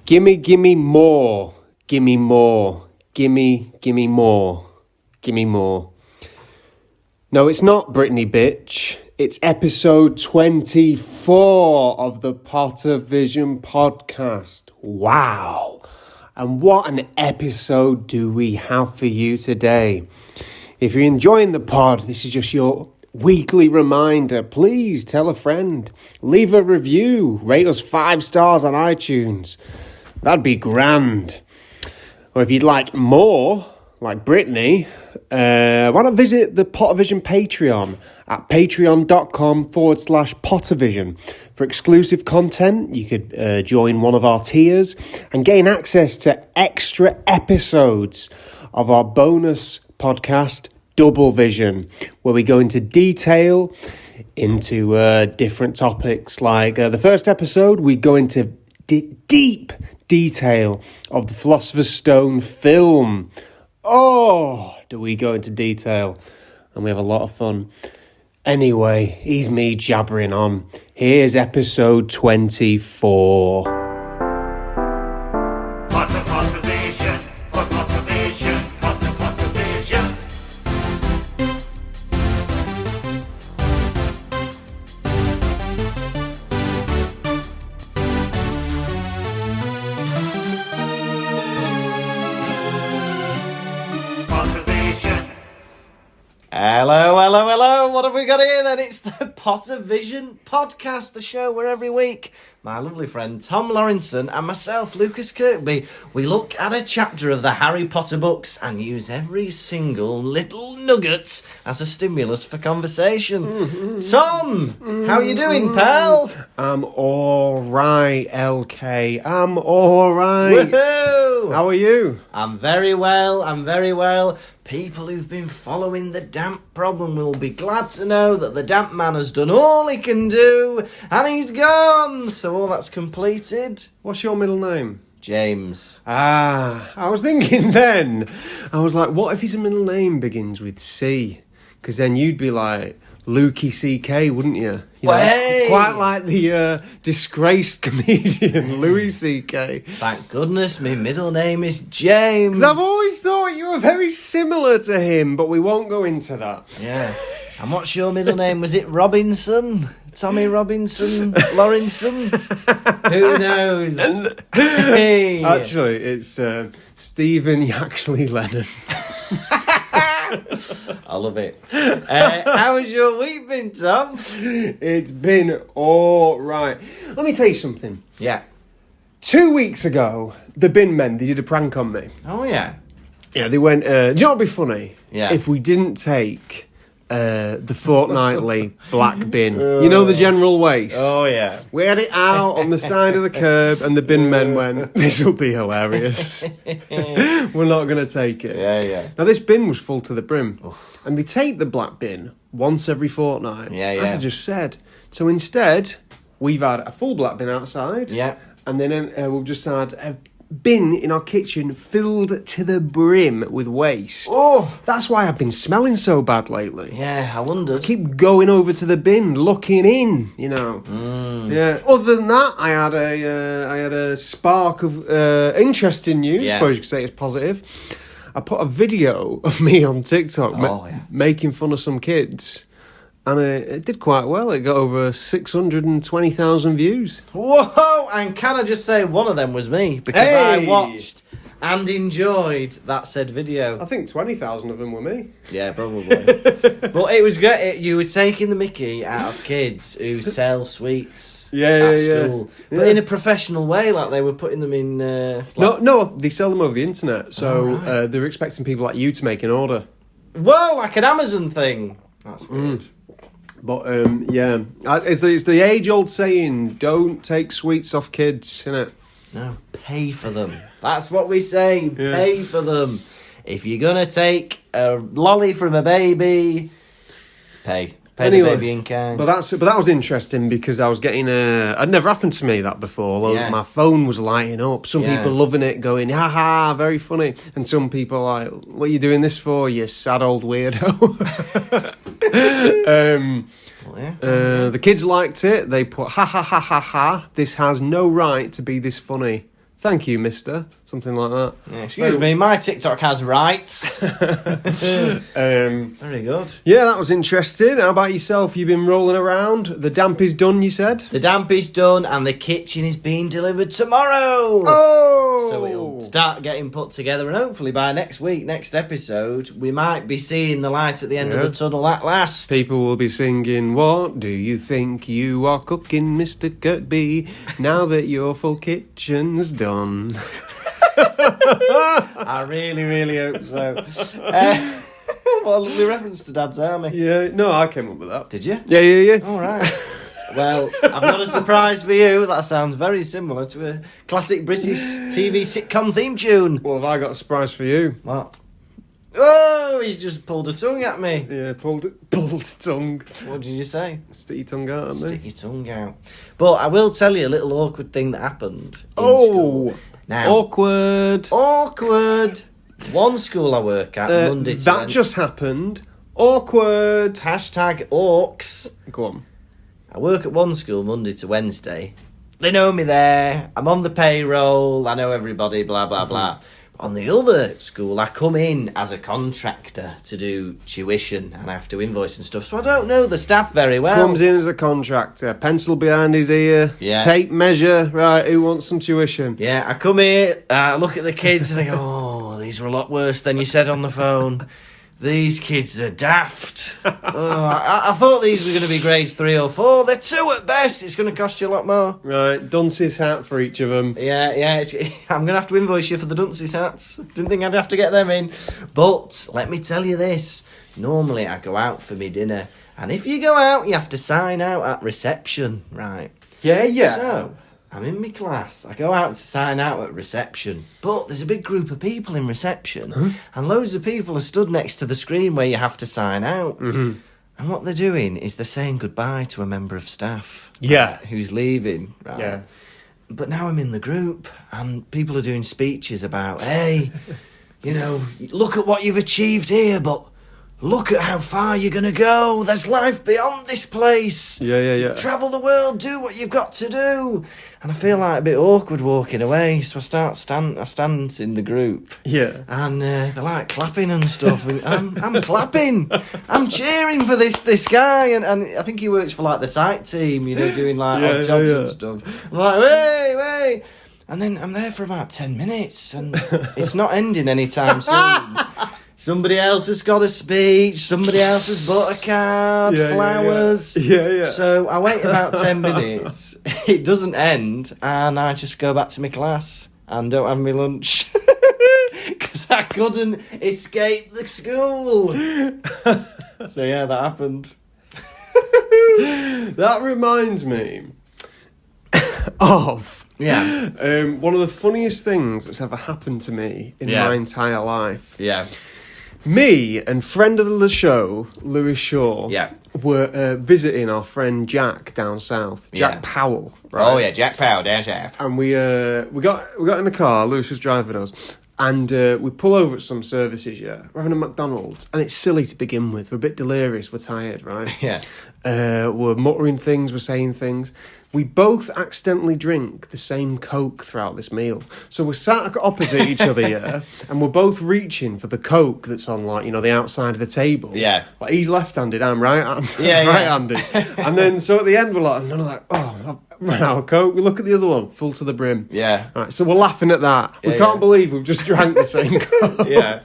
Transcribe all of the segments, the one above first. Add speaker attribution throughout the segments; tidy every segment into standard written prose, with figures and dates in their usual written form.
Speaker 1: Gimme more. Gimme more. Gimme more. Gimme more. No, it's not Brittany bitch. It's episode 24 of the Pottervision podcast. Wow. And what an episode do we have for you today. If you're enjoying the pod, this is just your weekly reminder. Please tell a friend. Leave a review. Rate us 5 stars on iTunes. That'd be grand. Or if you'd like more, like Brittany, why not visit the Pottervision Patreon at patreon.com/Pottervision. For exclusive content, you could join one of our tiers and gain access to extra episodes of our bonus podcast, Double Vision, where we go into detail into different topics. Like the first episode, we go into deep detail of the Philosopher's Stone film. Oh, do we go into detail? And we have a lot of fun. Anyway, here's me jabbering on. Here's episode 24.
Speaker 2: Pottervision, Pottervision, Pottervision. Pottervision.
Speaker 3: Hello. What have we got here then? It's the Pottervision podcast, the show where every week my lovely friend Tom Lawrenson and myself, Lukas Kirkby, we look at a chapter of the Harry Potter books and use every single little nugget as a stimulus for conversation. Tom, how are you doing, pal?
Speaker 1: I'm all right, LK. I'm all right.
Speaker 3: Woohoo!
Speaker 1: How are you?
Speaker 3: I'm very well. People who've been following the damp problem will be glad to know that the damp man has done all he can do and he's gone. So all that's completed.
Speaker 1: What's your middle name?
Speaker 3: James.
Speaker 1: I was thinking then. I was like, what if his middle name begins with C? Because then you'd be like Lukey CK, wouldn't you? You know,
Speaker 3: Hey!
Speaker 1: Quite like the disgraced comedian Louis CK.
Speaker 3: Thank goodness my middle name is James.
Speaker 1: Because I've always thought you were very similar to him, but we won't go into that.
Speaker 3: Yeah. And what's your middle name? Was it Robinson? Tommy Robinson? Lawrenson? Who knows? Hey.
Speaker 1: Actually, it's Stephen Yaxley Lennon.
Speaker 3: I love it. How has your week been, Tom?
Speaker 1: It's been all right. Let me tell you something.
Speaker 3: Yeah.
Speaker 1: 2 weeks ago, the bin men, they did a prank on me.
Speaker 3: Oh, yeah.
Speaker 1: Yeah, they went, do you know what would be funny?
Speaker 3: Yeah.
Speaker 1: If we didn't take the fortnightly black bin. You know, the general waste.
Speaker 3: Oh, yeah.
Speaker 1: We had it out on the side of the curb and the bin men went, this will be hilarious. We're not going to take it.
Speaker 3: Yeah.
Speaker 1: Now, this bin was full to the brim. Oof. And they take the black bin once every fortnight.
Speaker 3: Yeah.
Speaker 1: As I just said. So instead, we've had a full black bin outside.
Speaker 3: Yeah.
Speaker 1: And then we've just had a bin in our kitchen filled to the brim with waste.
Speaker 3: Oh!
Speaker 1: That's why I've been smelling so bad lately.
Speaker 3: Yeah, I wondered.
Speaker 1: Keep going over to the bin, looking in, you know. Yeah. Other than that, I had a spark of interesting news.
Speaker 3: Yeah.
Speaker 1: I suppose you could say it's positive. I put a video of me on TikTok making fun of some kids. And it did quite well. It got over 620,000 views.
Speaker 3: Whoa! And can I just say, one of them was me. Because I watched and enjoyed that said video.
Speaker 1: I think 20,000 of them were me.
Speaker 3: Yeah, probably. But it was great. You were taking the mickey out of kids who sell sweets at school.
Speaker 1: Yeah.
Speaker 3: But in a professional way, like they were putting them in...
Speaker 1: No, they sell them over the internet. So they're expecting people like you to make an order.
Speaker 3: Whoa, like an Amazon thing. That's weird.
Speaker 1: But, it's the age-old saying, don't take sweets off kids, innit?
Speaker 3: No, pay for them. That's what we say, pay for them. If you're going to take a lolly from a baby, pay. Pay the baby in kind.
Speaker 1: But that was interesting because I was getting I'd never happened to me that before.
Speaker 3: Yeah.
Speaker 1: My phone was lighting up. Some people loving it, going, ha, very funny. And some people like, what are you doing this for, you sad old weirdo? The kids liked it. They put, ha, this has no right to be this funny. Thank you, mister. Something like that.
Speaker 3: Yeah, excuse me, my TikTok has rights. Very good.
Speaker 1: Yeah, that was interesting. How about yourself? You've been rolling around. The damp is done, you said?
Speaker 3: The damp is done and the kitchen is being delivered tomorrow.
Speaker 1: Oh!
Speaker 3: So it'll start getting put together, and hopefully by next week, next episode, we might be seeing the light at the end of the tunnel at last.
Speaker 1: People will be singing, "What do you think you are cooking, Mr. Kirkby, now that your full kitchen's done?"
Speaker 3: I really, really hope so. What a lovely reference to Dad's Army.
Speaker 1: Yeah, no, I came up with that.
Speaker 3: Did you?
Speaker 1: Yeah.
Speaker 3: All right. Well, I've got a surprise for you. That sounds very similar to a classic British TV sitcom theme tune.
Speaker 1: Well, have I got a surprise for you?
Speaker 3: What? Oh, he's just pulled a tongue at me.
Speaker 1: Yeah, pulled tongue.
Speaker 3: What did you say?
Speaker 1: Stick your tongue out at me.
Speaker 3: Stick your tongue out. But I will tell you a little awkward thing that happened in school. Now,
Speaker 1: Awkward.
Speaker 3: One school I work at, Monday to
Speaker 1: That
Speaker 3: Wednesday.
Speaker 1: just happened. Awkward.
Speaker 3: Hashtag orcs.
Speaker 1: Go on.
Speaker 3: I work at one school Monday to Wednesday. They know me there. I'm on the payroll. I know everybody, blah, blah, blah. On the other school, I come in as a contractor to do tuition and I have to invoice and stuff. So I don't know the staff very well.
Speaker 1: Comes in as a contractor, pencil behind his ear,
Speaker 3: Yeah.
Speaker 1: tape measure. Right, who wants some tuition?
Speaker 3: Yeah, I come here, I look at the kids and I go, oh, these were a lot worse than you said on the phone. These kids are daft. I thought these were going to be grades 3 or 4. They're 2 at best. It's going to cost you a lot more.
Speaker 1: Right, dunce's hat for each of them.
Speaker 3: Yeah, I'm going to have to invoice you for the dunces hats. Didn't think I'd have to get them in. But let me tell you this. Normally I go out for me dinner. And if you go out, you have to sign out at reception, right?
Speaker 1: Yeah.
Speaker 3: So, I'm in my class. I go out to sign out at reception. But there's a big group of people in reception. And loads of people are stood next to the screen where you have to sign out. Mm-hmm. And what they're doing is they're saying goodbye to a member of staff.
Speaker 1: Yeah.
Speaker 3: Who's leaving, right?
Speaker 1: Yeah.
Speaker 3: But now I'm in the group and people are doing speeches about, hey, look at what you've achieved here, but look at how far you're going to go. There's life beyond this place.
Speaker 1: Yeah.
Speaker 3: Travel the world, do what you've got to do. And I feel like a bit awkward walking away, so I stand in the group.
Speaker 1: Yeah.
Speaker 3: And they're like clapping and stuff. And I'm clapping. I'm cheering for this guy. And I think he works for like the site team, doing like odd jobs and stuff. I'm like, wait. And then I'm there for about 10 minutes and it's not ending anytime soon. Somebody else has got a speech, somebody else has bought a card, flowers.
Speaker 1: Yeah.
Speaker 3: So I wait about 10 minutes, it doesn't end, and I just go back to my class and don't have my lunch. Because I couldn't escape the school. So yeah, that happened.
Speaker 1: That reminds me of one of the funniest things that's ever happened to me in my entire life.
Speaker 3: Yeah.
Speaker 1: Me and friend of the show, Lewis Shaw, were visiting our friend Jack down south. Jack Powell, right?
Speaker 3: Oh yeah, Jack Powell down south.
Speaker 1: And we got in the car. Lewis was driving us, and we pull over at some services. Yeah, we're having a McDonald's, and it's silly to begin with. We're a bit delirious. We're tired, right?
Speaker 3: Yeah.
Speaker 1: We're muttering things. We're saying things. We both accidentally drink the same Coke throughout this meal. So we're sat opposite each other, yeah, and we're both reaching for the Coke that's on, like, the outside of the table.
Speaker 3: Yeah.
Speaker 1: Like, he's left-handed, I'm right-handed.
Speaker 3: Yeah,
Speaker 1: right-handed. And then, so at the end, we're like, oh, I've run out of Coke. We look at the other one, full to the brim.
Speaker 3: Yeah.
Speaker 1: Right, so we're laughing at that. We can't believe we've just drank the same Coke.
Speaker 3: Yeah.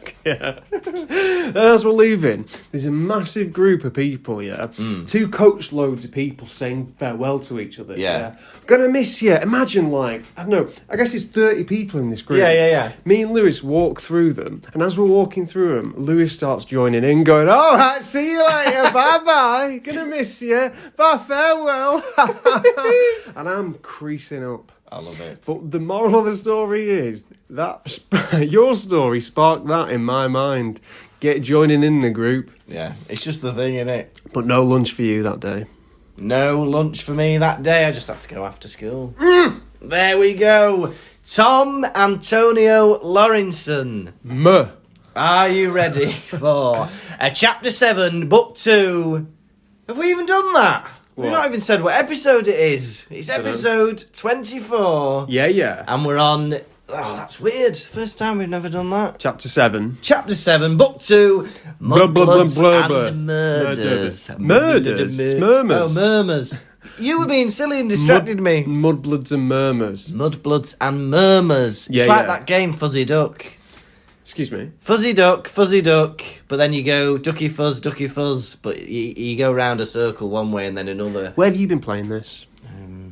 Speaker 1: Then as we're leaving, there's a massive group of people, 2 coach loads of people saying farewell to each other.
Speaker 3: Yeah.
Speaker 1: Gonna miss you. Imagine, like, I don't know, I guess it's 30 people in this group.
Speaker 3: Yeah.
Speaker 1: Me and Lewis walk through them, and as we're walking through them, Lewis starts joining in, going, all right, see you later, bye-bye, gonna miss you, bye, farewell. And I'm creasing up.
Speaker 3: I love it.
Speaker 1: But the moral of the story is that your story sparked that in my mind. Get joining in the group.
Speaker 3: Yeah, it's just the thing, innit?
Speaker 1: But no lunch for you that day.
Speaker 3: No lunch for me that day. I just had to go after school. There we go. Tom Antonio Lawrenson. Are you ready for Chapter 7, Book 2? Have we even done that? We've not even said what episode it is. It's episode 24.
Speaker 1: Yeah.
Speaker 3: And we're on Oh, that's weird. First time we've never done that.
Speaker 1: Chapter 7.
Speaker 3: Chapter 7, Book 2, Mudbloods and Murders.
Speaker 1: Murders? It's Murmurs.
Speaker 3: Oh, Murmurs. You were being silly and distracted me.
Speaker 1: Mudbloods and Murmurs.
Speaker 3: Mudbloods and Murmurs.
Speaker 1: Yeah,
Speaker 3: It's like
Speaker 1: yeah.
Speaker 3: that game, Fuzzy Duck.
Speaker 1: Excuse me.
Speaker 3: Fuzzy duck, but then you go ducky fuzz, but you go round a circle one way and then another.
Speaker 1: Where have you been playing this?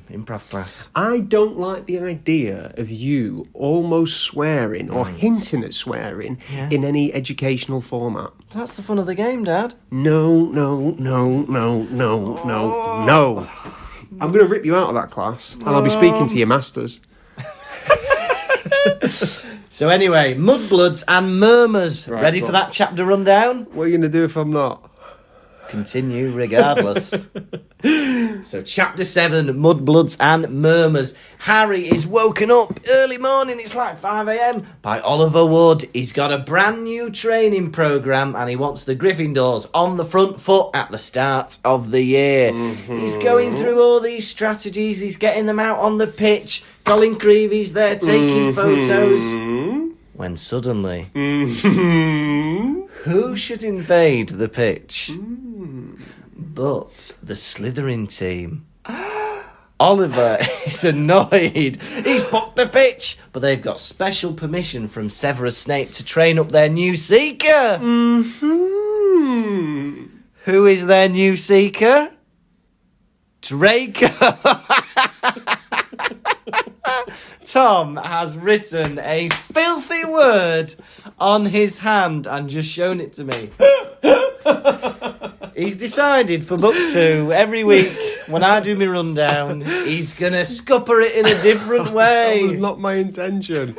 Speaker 3: Improv class.
Speaker 1: I don't like the idea of you almost swearing or hinting at swearing in any educational format.
Speaker 3: That's the fun of the game, Dad.
Speaker 1: No. I'm going to rip you out of that class and I'll be speaking to your masters.
Speaker 3: So anyway, Mudbloods and Murmurs.
Speaker 1: Right,
Speaker 3: Ready
Speaker 1: go
Speaker 3: for
Speaker 1: on.
Speaker 3: that chapter rundown?
Speaker 1: What are you going to do if I'm not?
Speaker 3: Continue regardless. So chapter 7, Mudbloods and Murmurs. Harry is woken up early morning, it's like 5 a.m, by Oliver Wood. He's got a brand new training programme and he wants the Gryffindors on the front foot at the start of the year. He's going through all these strategies, he's getting them out on the pitch. Colin Creevy's there taking photos. When suddenly, who should invade the pitch? But the Slytherin team. Oliver is annoyed. He's booked the pitch, but they've got special permission from Severus Snape to train up their new Seeker. Who is their new Seeker? Draco. Tom has written a filthy word on his hand and just shown it to me. He's decided for book 2, every week when I do my rundown, he's going to scupper it in a different way.
Speaker 1: That was not my intention.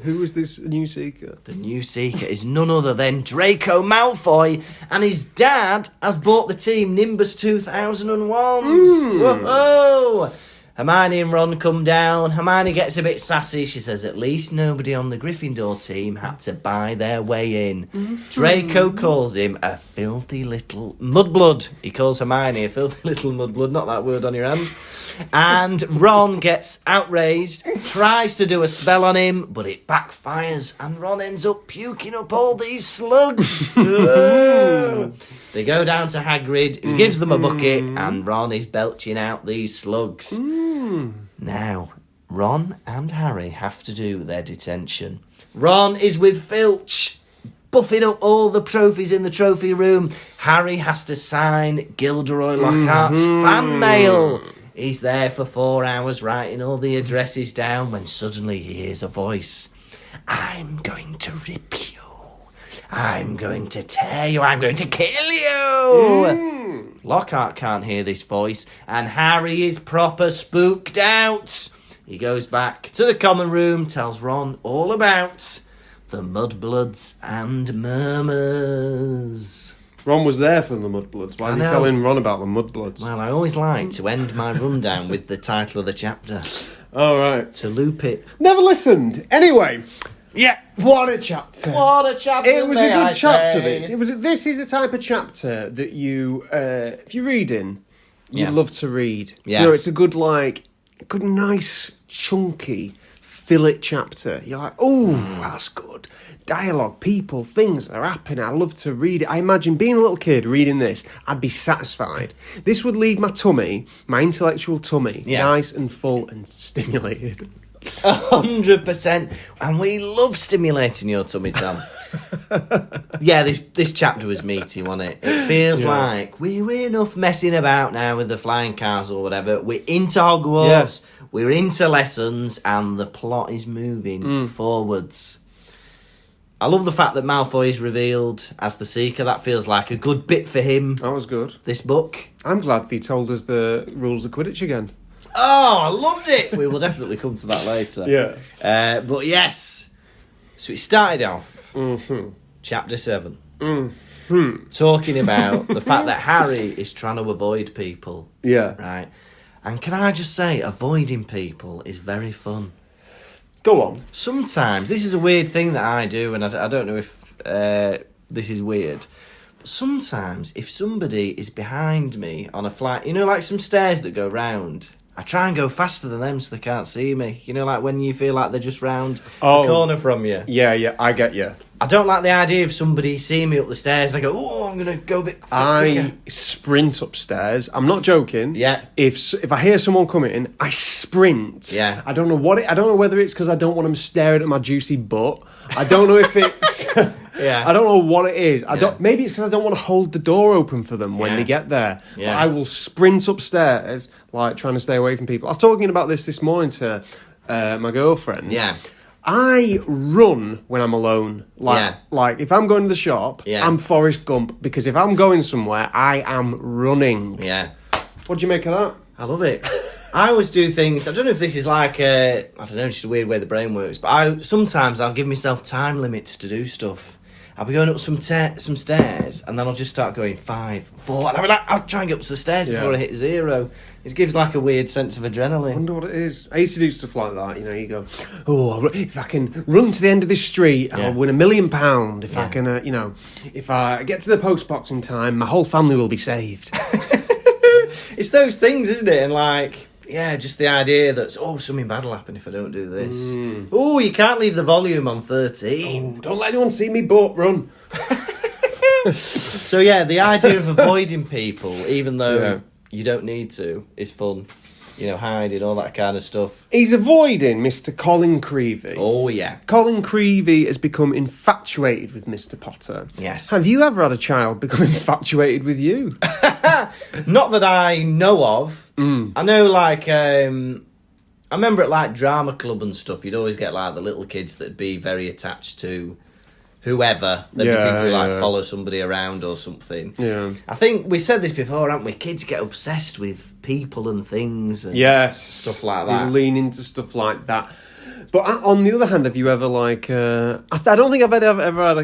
Speaker 1: Who was this new Seeker?
Speaker 3: The new Seeker is none other than Draco Malfoy, and his dad has bought the team Nimbus 2001s. Whoa! Hermione and Ron come down. Hermione gets a bit sassy. She says at least nobody on the Gryffindor team had to buy their way in. Draco calls him a filthy little mudblood. He calls Hermione a filthy little mudblood. Not that word on your hand. And Ron gets outraged, tries to do a spell on him, but it backfires and Ron ends up puking up all these slugs. They go down to Hagrid, who gives them a bucket, and Ron is belching out these slugs. Now, Ron and Harry have to do their detention. Ron is with Filch, buffing up all the trophies in the trophy room. Harry has to sign Gilderoy Lockhart's fan mail. He's there for 4 hours writing all the addresses down when suddenly he hears a voice. I'm going to rip you. I'm going to tear you. I'm going to kill you. Lockhart can't hear this voice, and Harry is proper spooked out. He goes back to the common room, tells Ron all about the Mudbloods and Murmurs.
Speaker 1: Ron was there for the Mudbloods. Why is he
Speaker 3: know.
Speaker 1: telling Ron about the Mudbloods?
Speaker 3: Well, I always like to end my rundown with the title of the chapter.
Speaker 1: All right.
Speaker 3: To loop it.
Speaker 1: Never listened. Anyway, yeah, what a chapter.
Speaker 3: What a chapter!
Speaker 1: It was a
Speaker 3: may I
Speaker 1: good chapter.
Speaker 3: say.
Speaker 1: This is the type of chapter that you, if you're reading, you
Speaker 3: Yeah.
Speaker 1: love to read.
Speaker 3: Yeah.
Speaker 1: You know, it's a good nice chunky fillet chapter. You're like, oh, that's good. Dialogue, people, things are happening. I love to read it. I imagine being a little kid reading this, I'd be satisfied. This would leave my tummy, my intellectual tummy, nice and full and stimulated.
Speaker 3: 100%. And we love stimulating your tummy, Tom. Yeah, this chapter was meaty, wasn't it? It feels like we're enough messing about now with the flying cars or whatever. We're into Hogwarts, we're into lessons, and the plot is moving forwards. I love the fact that Malfoy is revealed as the Seeker. That feels like a good bit for him,
Speaker 1: That was good.
Speaker 3: this book.
Speaker 1: I'm glad they told us the rules of Quidditch again.
Speaker 3: Oh, I loved it! We will definitely come to that later.
Speaker 1: Yeah.
Speaker 3: But yes, so it started off, chapter 7, talking about the fact that Harry is trying to avoid people.
Speaker 1: Yeah.
Speaker 3: Right? And can I just say, avoiding people is very fun.
Speaker 1: Go on.
Speaker 3: Sometimes, this is a weird thing that I do, and I don't know if this is weird, but sometimes if somebody is behind me on a flight, you know, like some stairs that go round, I try and go faster than them so they can't see me. You know, like when you feel like they're just round
Speaker 1: Oh.
Speaker 3: the corner from you.
Speaker 1: Yeah, I get you.
Speaker 3: I don't like the idea of somebody seeing me up the stairs and I go, oh, I'm going to go a bit quicker.
Speaker 1: I sprint upstairs. I'm not joking.
Speaker 3: Yeah.
Speaker 1: If I hear someone coming, I sprint.
Speaker 3: Yeah.
Speaker 1: I don't know I don't know whether it's because I don't want them staring at my juicy butt. I don't know if it's.
Speaker 3: Yeah.
Speaker 1: I don't know what it is. Maybe it's because I don't want to hold the door open for them when
Speaker 3: Yeah.
Speaker 1: they get there.
Speaker 3: Yeah.
Speaker 1: But I will sprint upstairs, like trying to stay away from people. I was talking about this morning to my girlfriend.
Speaker 3: Yeah.
Speaker 1: I run when I'm alone. Like if I'm going to the shop,
Speaker 3: Yeah.
Speaker 1: I'm Forrest Gump, because if I'm going somewhere, I am running.
Speaker 3: Yeah.
Speaker 1: What do you make of that?
Speaker 3: I love it. I always do things. I don't know if this is like I don't know, just a weird way the brain works. But sometimes I'll give myself time limits to do stuff. I'll be going up some stairs, and then I'll just start going 5, 4, and I'll try and get up the stairs before I hit 0. It gives like a weird sense of
Speaker 1: I
Speaker 3: adrenaline.
Speaker 1: wonder what it is. I used to do stuff like that. You know, you go, if I can run to the end of this street, I'll win £1 million. If I can, if I get to the post box in time, my whole family will be saved.
Speaker 3: It's those things, isn't it? And like, yeah, just the idea that, something bad will happen if I don't do this. Oh, you can't leave the volume on 13.
Speaker 1: Don't let anyone see me butt run.
Speaker 3: So yeah, the idea of avoiding people, even though you don't need to, is fun. You know, hiding, all that kind of stuff.
Speaker 1: He's avoiding Mr. Colin Creevy.
Speaker 3: Oh yeah.
Speaker 1: Colin Creevy has become infatuated with Mr. Potter.
Speaker 3: Yes.
Speaker 1: Have you ever had a child become infatuated with you?
Speaker 3: Not that I know of. I know, like, I remember at like drama club and stuff, you'd always get like the little kids that'd be very attached to whoever. There'd be people who like follow somebody around or something.
Speaker 1: Yeah.
Speaker 3: I think we said this before, haven't we? Kids get obsessed with people and things. And
Speaker 1: Yes.
Speaker 3: Stuff like that.
Speaker 1: They lean into stuff like that. But on the other hand, have you ever like? I don't think I've ever had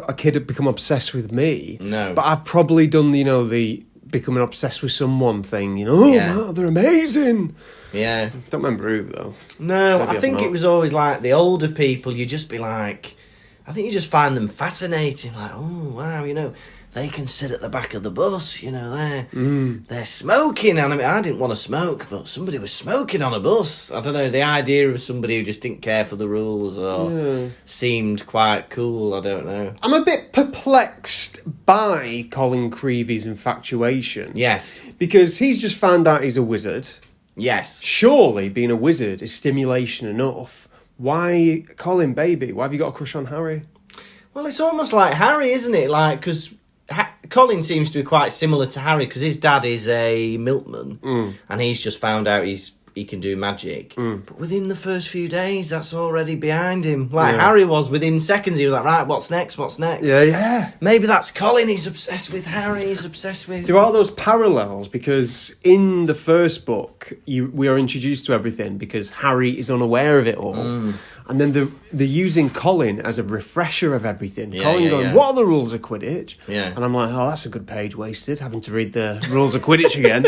Speaker 1: a kid become obsessed with me.
Speaker 3: No.
Speaker 1: But I've probably done the becoming obsessed with someone thing. You know, wow, they're amazing.
Speaker 3: Yeah.
Speaker 1: Don't remember who though.
Speaker 3: No,
Speaker 1: Maybe
Speaker 3: I
Speaker 1: I've
Speaker 3: think
Speaker 1: not.
Speaker 3: it was always like the older people, you just be like, I think you just find them fascinating. Like, oh, wow, you know, they can sit at the back of the bus, you know, they're smoking. And I didn't want to smoke, but somebody was smoking on a bus. I don't know, the idea of somebody who just didn't care for the rules or seemed quite cool, I don't know.
Speaker 1: I'm a bit perplexed by Colin Creevy's infatuation.
Speaker 3: Yes.
Speaker 1: Because he's just found out he's a wizard.
Speaker 3: Yes.
Speaker 1: Surely being a wizard is stimulation enough. Why, Colin, baby, why have you got a crush on Harry?
Speaker 3: Well, it's almost like Harry, isn't it? Like, because Colin seems to be quite similar to Harry, because his dad is a milkman, and he's just found out he can do magic. But within the first few days, that's already behind him. Like Harry was, within seconds, he was like, right, what's next?
Speaker 1: Yeah.
Speaker 3: Maybe that's Colin, he's obsessed with Harry, he's obsessed with...
Speaker 1: There are those parallels, because in the first book, we are introduced to everything because Harry is unaware of it all. And then they're using Colin as a refresher of everything. Colin going, what are the rules of Quidditch?
Speaker 3: Yeah.
Speaker 1: And I'm like, oh, that's a good page wasted, having to read the rules of Quidditch again.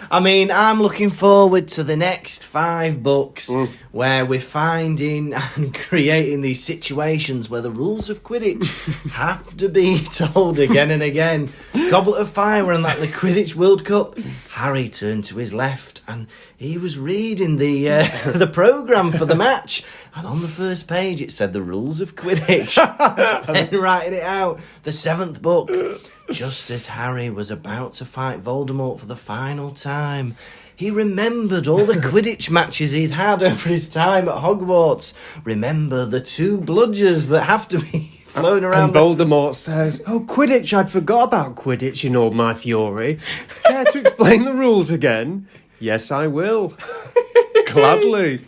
Speaker 3: I mean, I'm looking forward to the next 5 books where we're finding and creating these situations where the rules of Quidditch have to be told again and again. Goblet of Fire, we're in like the Quidditch World Cup. Harry turned to his left and he was reading the programme for the match. And on the first page it said the rules of Quidditch. And writing it out. The 7th book. Just as Harry was about to fight Voldemort for the final time, he remembered all the Quidditch matches he'd had over his time at Hogwarts. Remember the 2 bludgers that have to be flown around.
Speaker 1: And Voldemort says, oh, Quidditch, I'd forgot about Quidditch in all my fury. Care to explain the rules again? Yes, I will. Gladly.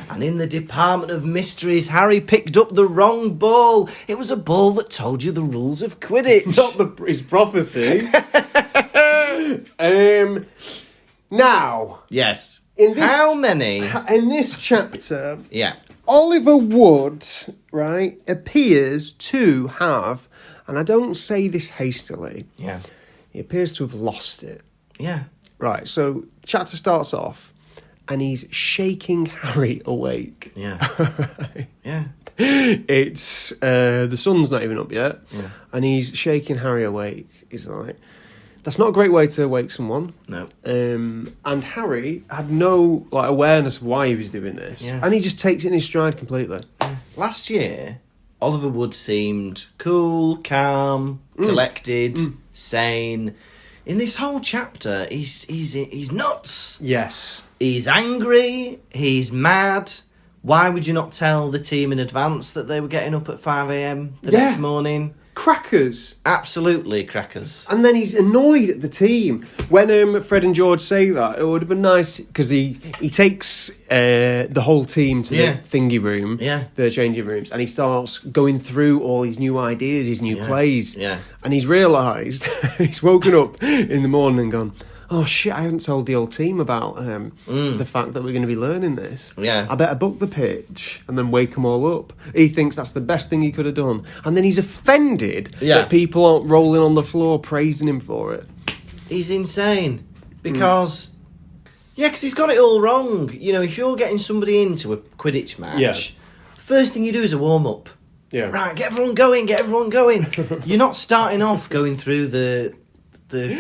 Speaker 3: And in the Department of Mysteries, Harry picked up the wrong ball. It was a ball that told you the rules of Quidditch.
Speaker 1: Not his prophecy. Now.
Speaker 3: Yes.
Speaker 1: In this,
Speaker 3: How many?
Speaker 1: In this chapter,
Speaker 3: Yeah.
Speaker 1: Oliver Wood, right, appears to have, and I don't say this hastily,
Speaker 3: Yeah.
Speaker 1: he appears to have lost it.
Speaker 3: Yeah.
Speaker 1: Right, so chapter starts off, and he's shaking Harry awake.
Speaker 3: Yeah. Yeah.
Speaker 1: It's, the sun's not even up yet,
Speaker 3: Yeah.
Speaker 1: and he's shaking Harry awake. He's like, That's not a great way to wake someone.
Speaker 3: No.
Speaker 1: And Harry had no awareness of why he was doing this.
Speaker 3: Yeah.
Speaker 1: And he just takes it in his stride completely.
Speaker 3: Last year, Oliver Wood seemed cool, calm, collected, sane. In this whole chapter, he's nuts.
Speaker 1: Yes.
Speaker 3: He's angry. He's mad. Why would you not tell the team in advance that they were getting up at 5 a.m. the next morning?
Speaker 1: Crackers.
Speaker 3: Absolutely crackers.
Speaker 1: And then he's annoyed at the team. When Fred and George say that, it would have been nice, because he takes the whole team to the thingy room, the changing rooms, and he starts going through all his new ideas, his new plays.
Speaker 3: Yeah.
Speaker 1: And he's realised, he's woken up in the morning and gone, oh shit, I haven't told the whole team about the fact that we're going to be learning this.
Speaker 3: Yeah.
Speaker 1: I better book the pitch and then wake them all up. He thinks that's the best thing he could have done. And then he's offended that people aren't rolling on the floor praising him for it.
Speaker 3: He's insane. Because... Yeah, because he's got it all wrong. You know, if you're getting somebody into a Quidditch match, the first thing you do is a warm-up.
Speaker 1: Yeah.
Speaker 3: Right, get everyone going. You're not starting off going through the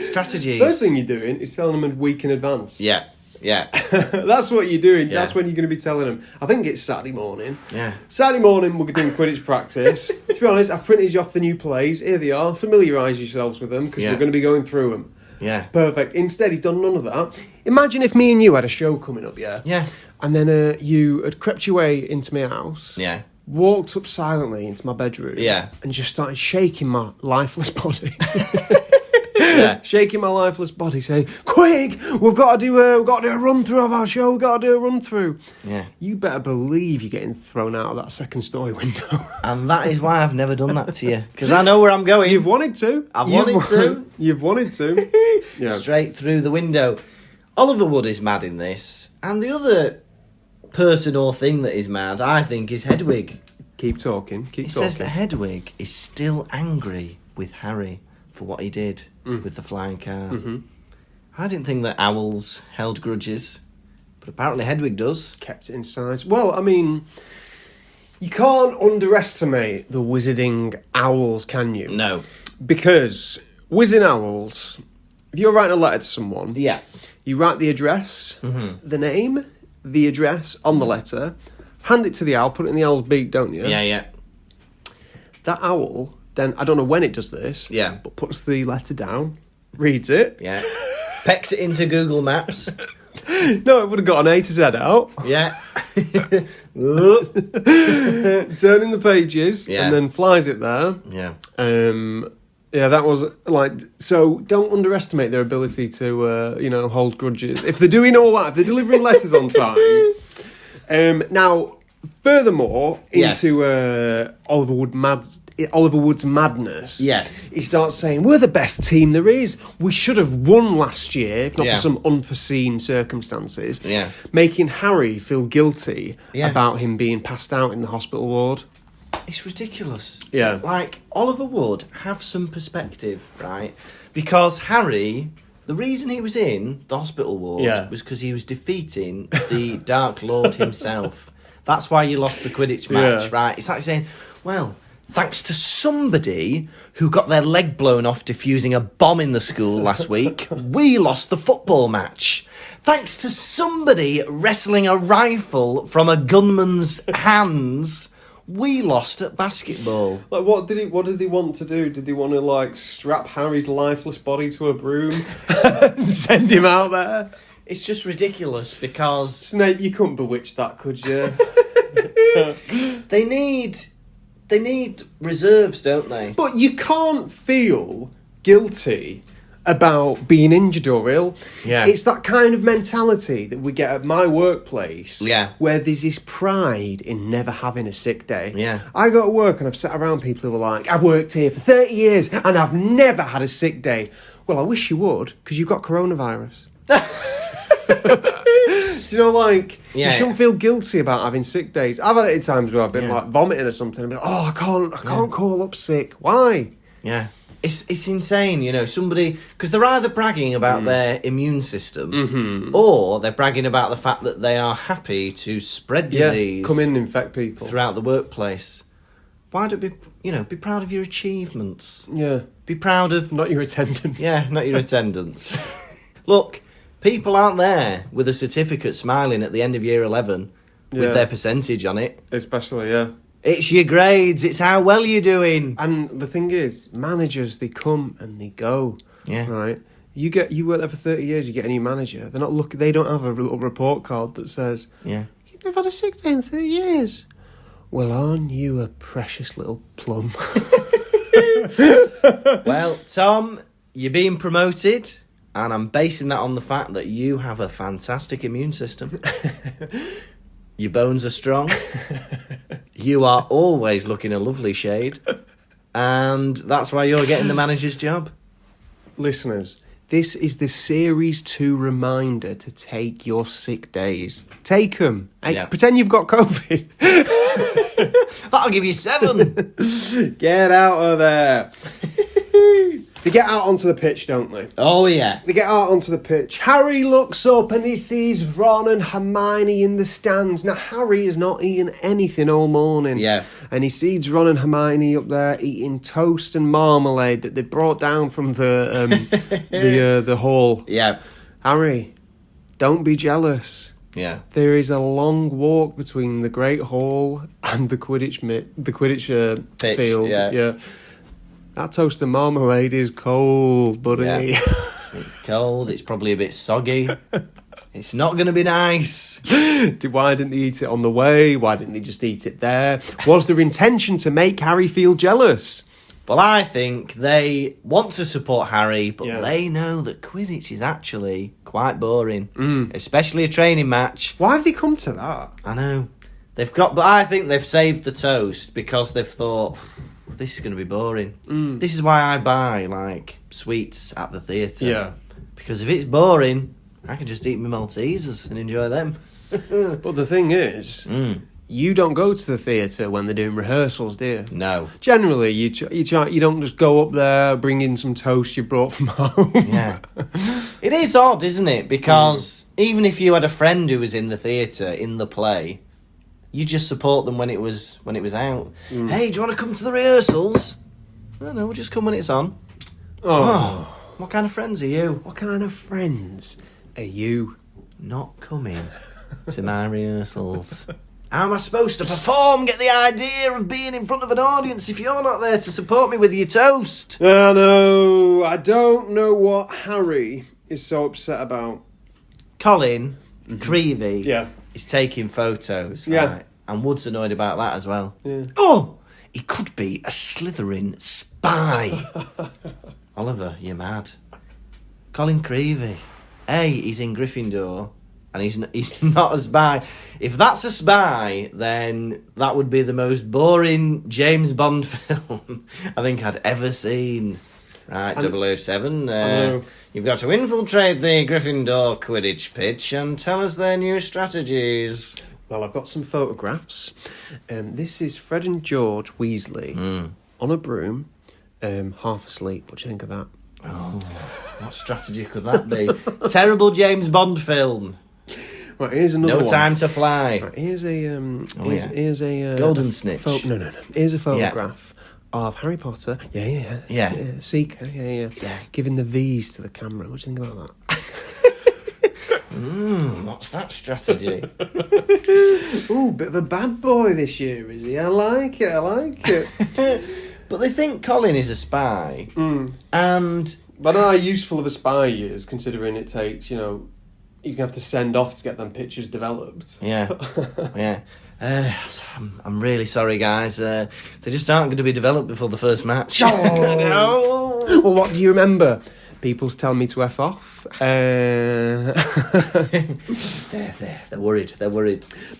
Speaker 3: strategies.
Speaker 1: First thing you're doing is telling them a week in advance.
Speaker 3: Yeah.
Speaker 1: That's what you're doing.
Speaker 3: Yeah.
Speaker 1: That's when you're going to be telling them. I think it's Saturday morning.
Speaker 3: Yeah.
Speaker 1: Saturday morning, we're doing Quidditch practice. To be honest, I've printed you off the new plays. Here they are. Familiarise yourselves with them, because we're going to be going through them.
Speaker 3: Yeah.
Speaker 1: Perfect. Instead, he's done none of that. Imagine if me and you had a show coming up, yeah?
Speaker 3: Yeah.
Speaker 1: And then you had crept your way into my house.
Speaker 3: Yeah.
Speaker 1: Walked up silently into my bedroom.
Speaker 3: Yeah.
Speaker 1: And just started shaking my lifeless body.
Speaker 3: Yeah.
Speaker 1: Shaking my lifeless body, saying, "Quick, we've got to do a run through of our show. We've got to do a run through."
Speaker 3: Yeah.
Speaker 1: You better believe you're getting thrown out of that second story window.
Speaker 3: And that is why I've never done that to you. Because I know where I'm going.
Speaker 1: You've wanted to. You've wanted to. Yeah.
Speaker 3: Straight through the window. Oliver Wood is mad in this. And the other person or thing that is mad, I think, is Hedwig.
Speaker 1: Keep talking.
Speaker 3: He says that Hedwig is still angry with Harry for what he did with the flying car. Mm-hmm. I didn't think that owls held grudges, but apparently Hedwig does.
Speaker 1: Kept it inside. Well, I mean, you can't underestimate the wizarding owls, can you?
Speaker 3: No.
Speaker 1: Because wizarding owls, if you're writing a letter to someone,
Speaker 3: Yeah.
Speaker 1: you write the address, the name, the address on the letter, hand it to the owl, put it in the owl's beak, don't you?
Speaker 3: Yeah.
Speaker 1: That owl, then, I don't know when it does this,
Speaker 3: Yeah.
Speaker 1: but puts the letter down, reads it.
Speaker 3: Yeah. Pecks it into Google Maps.
Speaker 1: No, it would have got an A to Z out.
Speaker 3: Yeah.
Speaker 1: Turning the pages,
Speaker 3: Yeah.
Speaker 1: and then flies it there.
Speaker 3: Yeah.
Speaker 1: Yeah, that was so don't underestimate their ability to, hold grudges. If they're doing all that, if they're delivering letters on time. Now, furthermore, into Oliver Wood's madness.
Speaker 3: Yes.
Speaker 1: He starts saying, we're the best team there is. We should have won last year, if not for some unforeseen circumstances.
Speaker 3: Yeah.
Speaker 1: Making Harry feel guilty
Speaker 3: Yeah.
Speaker 1: about him being passed out in the hospital ward.
Speaker 3: It's ridiculous.
Speaker 1: Yeah.
Speaker 3: Like, Oliver Wood, have some perspective, right? Because Harry, the reason he was in the hospital ward was because he was defeating the Dark Lord himself. That's why you lost the Quidditch match, right? It's like saying, well, thanks to somebody who got their leg blown off defusing a bomb in the school last week, we lost the football match. Thanks to somebody wrestling a rifle from a gunman's hands, we lost at basketball.
Speaker 1: Like, what did he want to do? Did he want to, strap Harry's lifeless body to a broom and send him out there?
Speaker 3: It's just ridiculous because...
Speaker 1: Snape, you couldn't bewitch that, could you?
Speaker 3: They need reserves, don't they?
Speaker 1: But you can't feel guilty about being injured or ill.
Speaker 3: Yeah.
Speaker 1: It's that kind of mentality that we get at my workplace.
Speaker 3: Yeah.
Speaker 1: Where there's this pride in never having a sick day.
Speaker 3: Yeah.
Speaker 1: I go to work and I've sat around people who are like, I've worked here for 30 years and I've never had a sick day. Well, I wish you would, because you've got coronavirus. Do you know, you shouldn't feel guilty about having sick days. I've had it at times where I've been vomiting or something and be like, I can't call up sick. Why?
Speaker 3: Yeah. It's insane, somebody... Because they're either bragging about their immune system or they're bragging about the fact that they are happy to spread disease...
Speaker 1: come in and infect people.
Speaker 3: ...throughout the workplace. Why don't be proud of your achievements?
Speaker 1: Yeah.
Speaker 3: Be proud of...
Speaker 1: Not your attendance.
Speaker 3: Yeah, not your attendance. Look, people aren't there with a certificate smiling at the end of year 11 with
Speaker 1: Yeah.
Speaker 3: their percentage on it.
Speaker 1: Especially, yeah.
Speaker 3: It's your grades. It's how well you're doing.
Speaker 1: And the thing is, managers, they come and they go.
Speaker 3: Yeah.
Speaker 1: Right? You work there for 30 years, you get a new manager. They're not looking. They don't have a little report card that says,
Speaker 3: Yeah.
Speaker 1: "You've never had a sick day in 30 years." Well, aren't you a precious little plum?
Speaker 3: Well, Tom, you're being promoted, and I'm basing that on the fact that you have a fantastic immune system. Your bones are strong. You are always looking a lovely shade. And that's why you're getting the manager's job.
Speaker 1: Listeners, this is the Series 2 reminder to take your sick days. Take them.
Speaker 3: Yeah.
Speaker 1: Pretend you've got COVID.
Speaker 3: That'll give you 7.
Speaker 1: Get out of there. They get out onto the pitch, don't they?
Speaker 3: Oh, yeah.
Speaker 1: They get out onto the pitch. Harry looks up and he sees Ron and Hermione in the stands. Now, Harry has not eaten anything all morning.
Speaker 3: Yeah.
Speaker 1: And he sees Ron and Hermione up there eating toast and marmalade that they brought down from the hall.
Speaker 3: Yeah.
Speaker 1: Harry, don't be jealous.
Speaker 3: Yeah.
Speaker 1: There is a long walk between the Great Hall and the Quidditch
Speaker 3: Pitch,
Speaker 1: field.
Speaker 3: yeah.
Speaker 1: That toast and marmalade is cold, buddy.
Speaker 3: Yeah. It's cold. It's probably a bit soggy. It's not going to be nice.
Speaker 1: Why didn't they eat it on the way? Why didn't they just eat it there? Was their intention to make Harry feel jealous?
Speaker 3: Well, I think they want to support Harry, but
Speaker 1: Yeah.
Speaker 3: they know that Quidditch is actually quite boring, especially a training match.
Speaker 1: Why have they come to that?
Speaker 3: I know. But I think they've saved the toast because they've thought, this is going to be boring. This is why I buy, like, sweets at the theatre.
Speaker 1: Yeah.
Speaker 3: Because if it's boring, I can just eat my Maltesers and enjoy them.
Speaker 1: But the thing is, you don't go to the theatre when they're doing rehearsals, do you?
Speaker 3: No.
Speaker 1: Generally, you don't just go up there, bring in some toast you brought from home.
Speaker 3: Yeah. It is odd, isn't it? Because even if you had a friend who was in the theatre, in the play, you just support them when it was out. Hey, do you want to come to the rehearsals? No, we'll just come when it's on.
Speaker 1: Oh.
Speaker 3: What kind of friends are you?
Speaker 1: What kind of friends are you?
Speaker 3: Not coming to my rehearsals. How am I supposed to perform? Get the idea of being in front of an audience if you're not there to support me with your toast?
Speaker 1: I know. I don't know what Harry is so upset about.
Speaker 3: Colin Creevy
Speaker 1: Yeah.
Speaker 3: is taking photos.
Speaker 1: Yeah.
Speaker 3: Right? And Wood's annoyed about that as well.
Speaker 1: Yeah.
Speaker 3: Oh! He could be a Slytherin spy. Oliver, you're mad. Colin Creevy. Hey, he's in Gryffindor. And he's not a spy. If that's a spy, then that would be the most boring James Bond film I think I'd ever seen. Right, 007. You've got to infiltrate the Gryffindor Quidditch pitch and tell us their new strategies.
Speaker 1: Well, I've got some photographs. This is Fred and George Weasley on a broom, half asleep. What do you think of that?
Speaker 3: Oh, what strategy could that be? Terrible James Bond film.
Speaker 1: Right, here's another
Speaker 3: No
Speaker 1: one.
Speaker 3: Time to Fly.
Speaker 1: Right, here's a here's a
Speaker 3: Golden Snitch.
Speaker 1: No. Here's a photograph of Harry Potter. Yeah. Seeker. Yeah. Giving the V's to the camera. What do you think about that?
Speaker 3: What's that strategy?
Speaker 1: Ooh, bit of a bad boy this year, is he? I like it.
Speaker 3: But they think Colin is a spy. And
Speaker 1: I don't know how useful of a spy he is, considering it takes, he's going to have to send off to get them pictures developed.
Speaker 3: yeah. I'm really sorry, guys. They just aren't going to be developed before the first match.
Speaker 1: No. Well, what do you remember? People's telling me to F off.
Speaker 3: They're worried.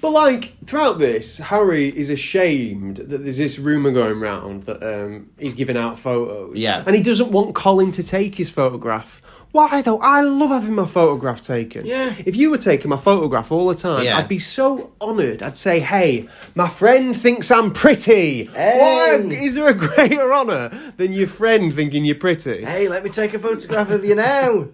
Speaker 1: But, throughout this, Harry is ashamed that there's this rumour going round that he's giving out photos.
Speaker 3: Yeah.
Speaker 1: And he doesn't want Colin to take his photograph. Why, though? I love having my photograph taken.
Speaker 3: Yeah.
Speaker 1: If you were taking my photograph all the time,
Speaker 3: Yeah.
Speaker 1: I'd be so honoured. I'd say, hey, my friend thinks I'm pretty.
Speaker 3: Hey.
Speaker 1: Why is there a greater honour than your friend thinking you're pretty?
Speaker 3: Hey, let me take a photograph of you now.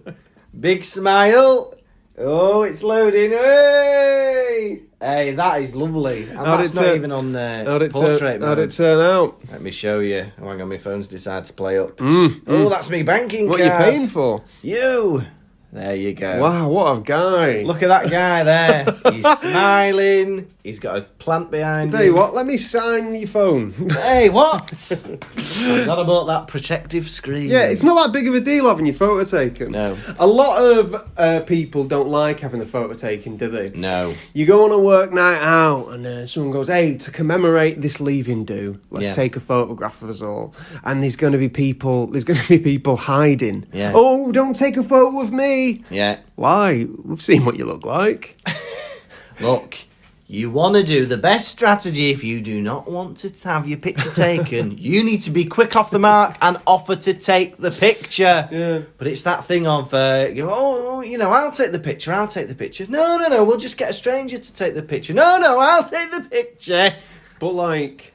Speaker 3: Big smile. Oh, it's loading. Hey! Hey, that is lovely. And
Speaker 1: How'd
Speaker 3: that's
Speaker 1: it
Speaker 3: not
Speaker 1: turn-
Speaker 3: even on
Speaker 1: How'd it
Speaker 3: portrait
Speaker 1: How'd
Speaker 3: mode.
Speaker 1: it turn out?
Speaker 3: Let me show you. Oh, hang on, my phone's decided to play up. Oh, that's me banking
Speaker 1: What
Speaker 3: card.
Speaker 1: are you paying for?
Speaker 3: You. There you go.
Speaker 1: Wow, what a guy.
Speaker 3: Look at that guy there. He's smiling. He's got a plant behind
Speaker 1: Tell you what, let me sign your phone.
Speaker 3: Hey, what? Not about that protective screen.
Speaker 1: Yeah, it's not that big of a deal having your photo taken.
Speaker 3: No.
Speaker 1: A lot of people don't like having the photo taken, do they?
Speaker 3: No.
Speaker 1: You go on a work night out and someone goes, hey, to commemorate this leaving do, let's
Speaker 3: Yeah.
Speaker 1: take a photograph of us all. And there's going to be people hiding.
Speaker 3: Yeah.
Speaker 1: Oh, don't take a photo of me.
Speaker 3: Yeah.
Speaker 1: Why? We've seen what you look like.
Speaker 3: Look, you want to do the best strategy if you do not want to have your picture taken. You need to be quick off the mark and offer to take the picture.
Speaker 1: Yeah.
Speaker 3: But it's that thing of, I'll take the picture, No, we'll just get a stranger to take the picture. No, I'll take the picture.
Speaker 1: But, like,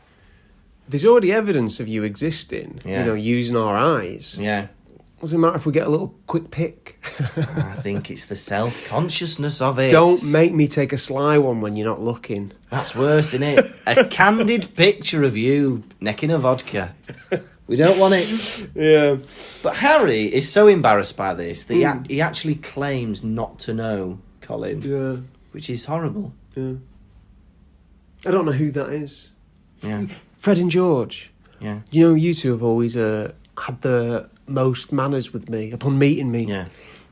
Speaker 1: there's already evidence of you existing,
Speaker 3: Yeah.
Speaker 1: using our eyes.
Speaker 3: Yeah.
Speaker 1: Doesn't matter if we get a little quick pic.
Speaker 3: I think it's the self-consciousness of it.
Speaker 1: Don't make me take a sly one when you're not looking.
Speaker 3: That's worse, isn't it? A candid picture of you necking a vodka. We don't want it.
Speaker 1: Yeah.
Speaker 3: But Harry is so embarrassed by this that he actually claims not to know Colin,
Speaker 1: Yeah.
Speaker 3: which is horrible.
Speaker 1: Yeah. I don't know who that is.
Speaker 3: Yeah,
Speaker 1: Fred and George.
Speaker 3: yeah,
Speaker 1: You two have always had the most manners with me upon meeting me.
Speaker 3: yeah.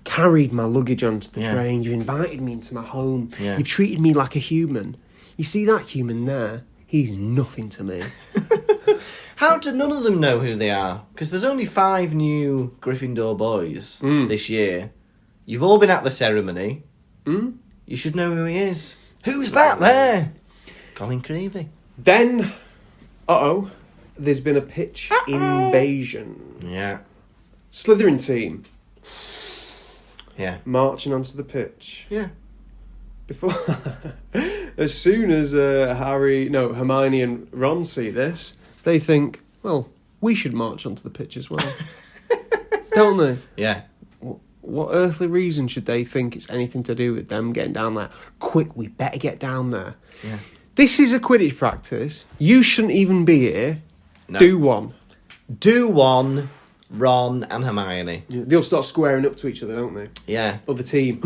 Speaker 1: Carried my luggage onto the
Speaker 3: Yeah.
Speaker 1: train. You invited me into my home.
Speaker 3: Yeah.
Speaker 1: You've treated me like a human. You see that human there? He's nothing to me.
Speaker 3: How do none of them know who they are? Because there's only 5 new Gryffindor boys this year. You've all been at the ceremony. You should know who he is. Who's that there? Colin Creevy.
Speaker 1: Then, there's been a pitch invasion.
Speaker 3: Yeah,
Speaker 1: Slytherin team
Speaker 3: yeah,
Speaker 1: marching onto the pitch.
Speaker 3: yeah.
Speaker 1: Before, as soon as Hermione and Ron see this, they think, well, we should march onto the pitch as well. Don't they?
Speaker 3: Yeah.
Speaker 1: What earthly reason should they think it's anything to do with them getting down there? Quick, we better get down there.
Speaker 3: Yeah.
Speaker 1: This is a Quidditch practice. You shouldn't even be here.
Speaker 3: No.
Speaker 1: Do one.
Speaker 3: Do one, Ron and Hermione.
Speaker 1: They'll start squaring up to each other, don't they?
Speaker 3: Yeah.
Speaker 1: Other team.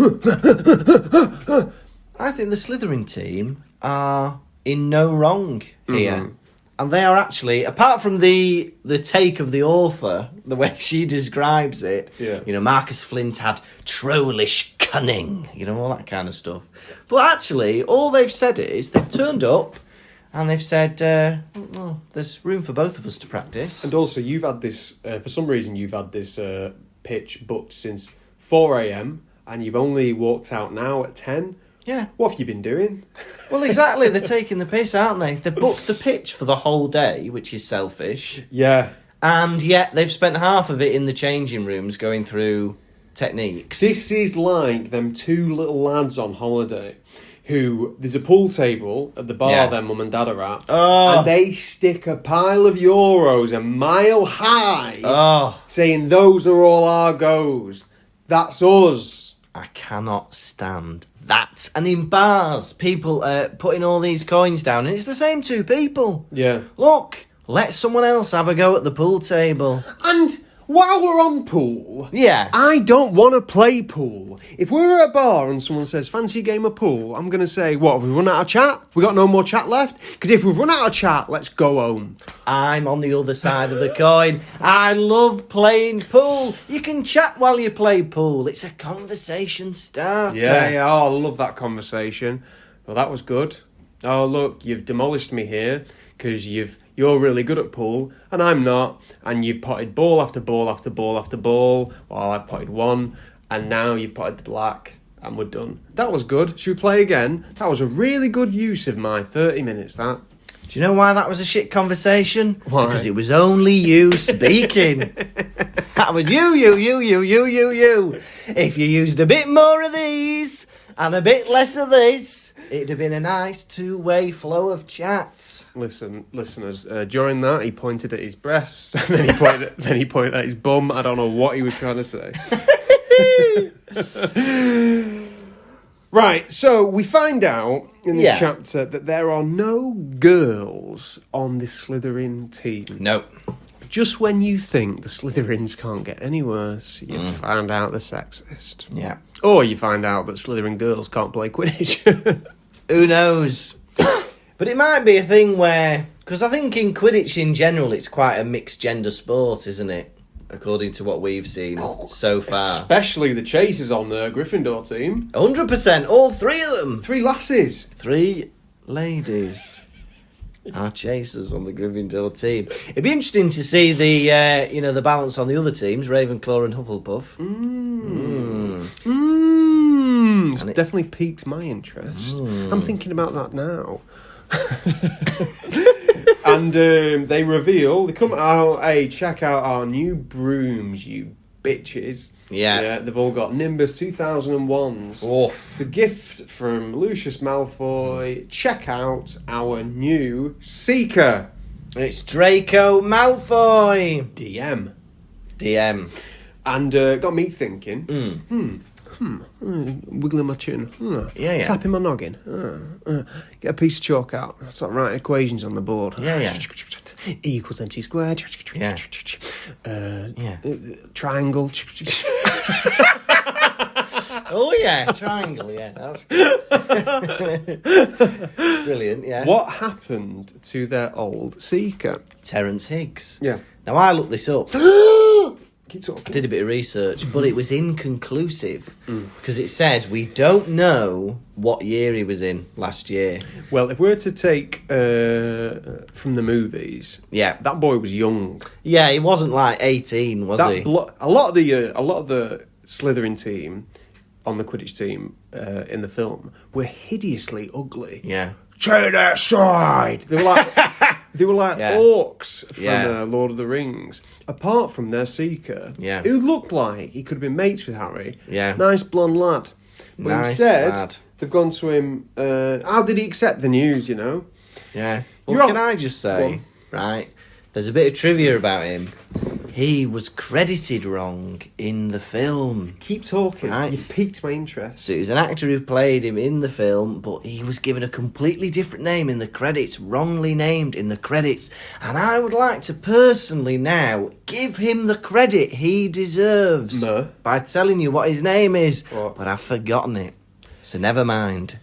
Speaker 3: I think the Slytherin team are in no wrong here. And they are actually, apart from the take of the author, the way she describes it,
Speaker 1: Yeah.
Speaker 3: Marcus Flint had trollish cunning, all that kind of stuff. But actually, all they've said is they've turned up and they've said, well, there's room for both of us to practice.
Speaker 1: And also, you've had this, for some reason, you've had this pitch booked since 4 a.m. and you've only walked out now at 10.
Speaker 3: Yeah.
Speaker 1: What have you been doing?
Speaker 3: Well, exactly. They're taking the piss, aren't they? They've booked the pitch for the whole day, which is selfish.
Speaker 1: Yeah.
Speaker 3: And yet they've spent half of it in the changing rooms going through techniques.
Speaker 1: This is like them 2 little lads on holiday who, there's a pool table at the bar
Speaker 3: Yeah.
Speaker 1: their mum and dad are at,
Speaker 3: Oh.
Speaker 1: and they stick a pile of euros a mile high,
Speaker 3: Oh,
Speaker 1: saying those are all our goes. That's us.
Speaker 3: I cannot stand that. And in bars, people putting all these coins down, and it's the same 2 people.
Speaker 1: Yeah.
Speaker 3: Look, let someone else have a go at the pool table.
Speaker 1: And while we're on pool,
Speaker 3: Yeah.
Speaker 1: I don't want to play pool. If we're at a bar and someone says, fancy a game of pool, I'm going to say, what, have we run out of chat? We got no more chat left? Because if we've run out of chat, let's go home.
Speaker 3: I'm on the other side of the coin. I love playing pool. You can chat while you play pool. It's a conversation starter.
Speaker 1: Yeah, oh, I love that conversation. Well, that was good. Oh, look, you've demolished me here because you're really good at pool and I'm not, and you've potted ball after ball after ball after ball while I've potted one, and now you've potted the black and we're done. That was good. Should we play again? That was a really good use of my 30 minutes, that.
Speaker 3: Do you know why that was a shit conversation?
Speaker 1: Why?
Speaker 3: Because it was only you speaking. That was you. If you used a bit more of these and a bit less of this, it'd have been a nice 2-way flow of chat.
Speaker 1: Listen, listeners, during that he pointed at his breasts and then he pointed at his bum. I don't know what he was trying to say. Right, so we find out in this
Speaker 3: Yeah.
Speaker 1: chapter that there are no girls on the Slytherin team.
Speaker 3: No.
Speaker 1: Just when you think the Slytherins can't get any worse, you find out they're sexist.
Speaker 3: Yeah.
Speaker 1: Or you find out that Slytherin girls can't play Quidditch.
Speaker 3: Who knows? But it might be a thing where... Because I think in Quidditch in general, it's quite a mixed gender sport, isn't it? According to what we've seen so far.
Speaker 1: Especially the chasers on the Gryffindor team.
Speaker 3: 100%, all three of them.
Speaker 1: 3 lasses.
Speaker 3: 3 ladies are chasers on the Gryffindor team. It'd be interesting to see the balance on the other teams, Ravenclaw and Hufflepuff.
Speaker 1: It's
Speaker 3: And it-
Speaker 1: definitely piqued my interest. I'm thinking about that now. And they reveal, they come out, hey, check out our new brooms, you bitches.
Speaker 3: Yeah.
Speaker 1: They've all got Nimbus 2001s.
Speaker 3: Oof.
Speaker 1: It's a gift from Lucius Malfoy. Check out our new Seeker.
Speaker 3: It's Draco Malfoy.
Speaker 1: DM.
Speaker 3: DM.
Speaker 1: And got me thinking, wiggling my chin,
Speaker 3: Yeah.
Speaker 1: tapping my noggin, get a piece of chalk out, start writing equations on the board.
Speaker 3: Yeah.
Speaker 1: E equals mc squared.
Speaker 3: Yeah.
Speaker 1: Triangle.
Speaker 3: Oh, yeah. Triangle, yeah. That's brilliant, yeah.
Speaker 1: What happened to their old Seeker?
Speaker 3: Terence Higgs.
Speaker 1: Yeah.
Speaker 3: Now, I looked this up.
Speaker 1: Keep talking.
Speaker 3: I did a bit of research, but it was inconclusive because it says we don't know what year he was in last year.
Speaker 1: Well, if we're to take from the movies,
Speaker 3: Yeah,
Speaker 1: that boy was young.
Speaker 3: yeah, he wasn't like 18, was he?
Speaker 1: A lot of the Slytherin team on the Quidditch team in the film were hideously ugly.
Speaker 3: Yeah,
Speaker 1: Trade that side. They were like
Speaker 3: Yeah.
Speaker 1: orcs from
Speaker 3: Yeah.
Speaker 1: Lord of the Rings. Apart from their Seeker,
Speaker 3: Yeah.
Speaker 1: who looked like he could have been mates with Harry.
Speaker 3: Yeah.
Speaker 1: Nice blonde lad. But
Speaker 3: Nice
Speaker 1: instead,
Speaker 3: lad.
Speaker 1: they've gone to him. How did he accept the news? You know.
Speaker 3: yeah. Well,
Speaker 1: You're
Speaker 3: can
Speaker 1: on-
Speaker 3: I just
Speaker 1: Go
Speaker 3: say,
Speaker 1: on.
Speaker 3: right? There's a bit of trivia about him. He was credited wrong in the film.
Speaker 1: Keep talking.
Speaker 3: Right.
Speaker 1: You've piqued my interest.
Speaker 3: So it was an actor who played him in the film, but he was given a completely different name in the credits, wrongly named in the credits. And I would like to personally now give him the credit he deserves
Speaker 1: No.
Speaker 3: by telling you what his name is.
Speaker 1: What?
Speaker 3: But I've forgotten it. So never mind.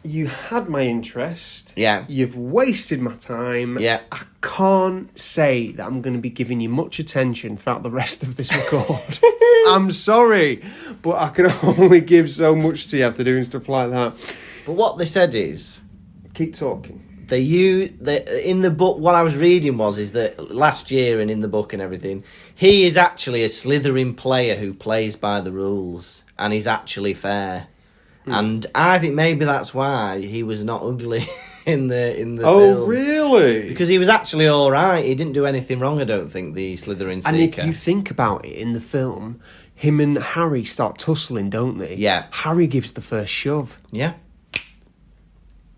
Speaker 1: You had my interest.
Speaker 3: Yeah.
Speaker 1: You've wasted my time.
Speaker 3: Yeah.
Speaker 1: I can't say that I'm going to be giving you much attention throughout the rest of this record. I'm sorry, but I can only give so much to you after doing stuff like that.
Speaker 3: But what they said is,
Speaker 1: Keep talking.
Speaker 3: in the book, what I was reading is that last year and in the book and everything, he is actually a Slytherin player who plays by the rules and he's actually fair. And I think maybe that's why he was not ugly in the
Speaker 1: Oh,
Speaker 3: film.
Speaker 1: really?
Speaker 3: Because he was actually all right. He didn't do anything wrong, I don't think, the Slytherin
Speaker 1: And
Speaker 3: Seeker.
Speaker 1: if you think about it, in the film, him and Harry start tussling, don't they?
Speaker 3: Yeah.
Speaker 1: Harry gives the first shove.
Speaker 3: Yeah.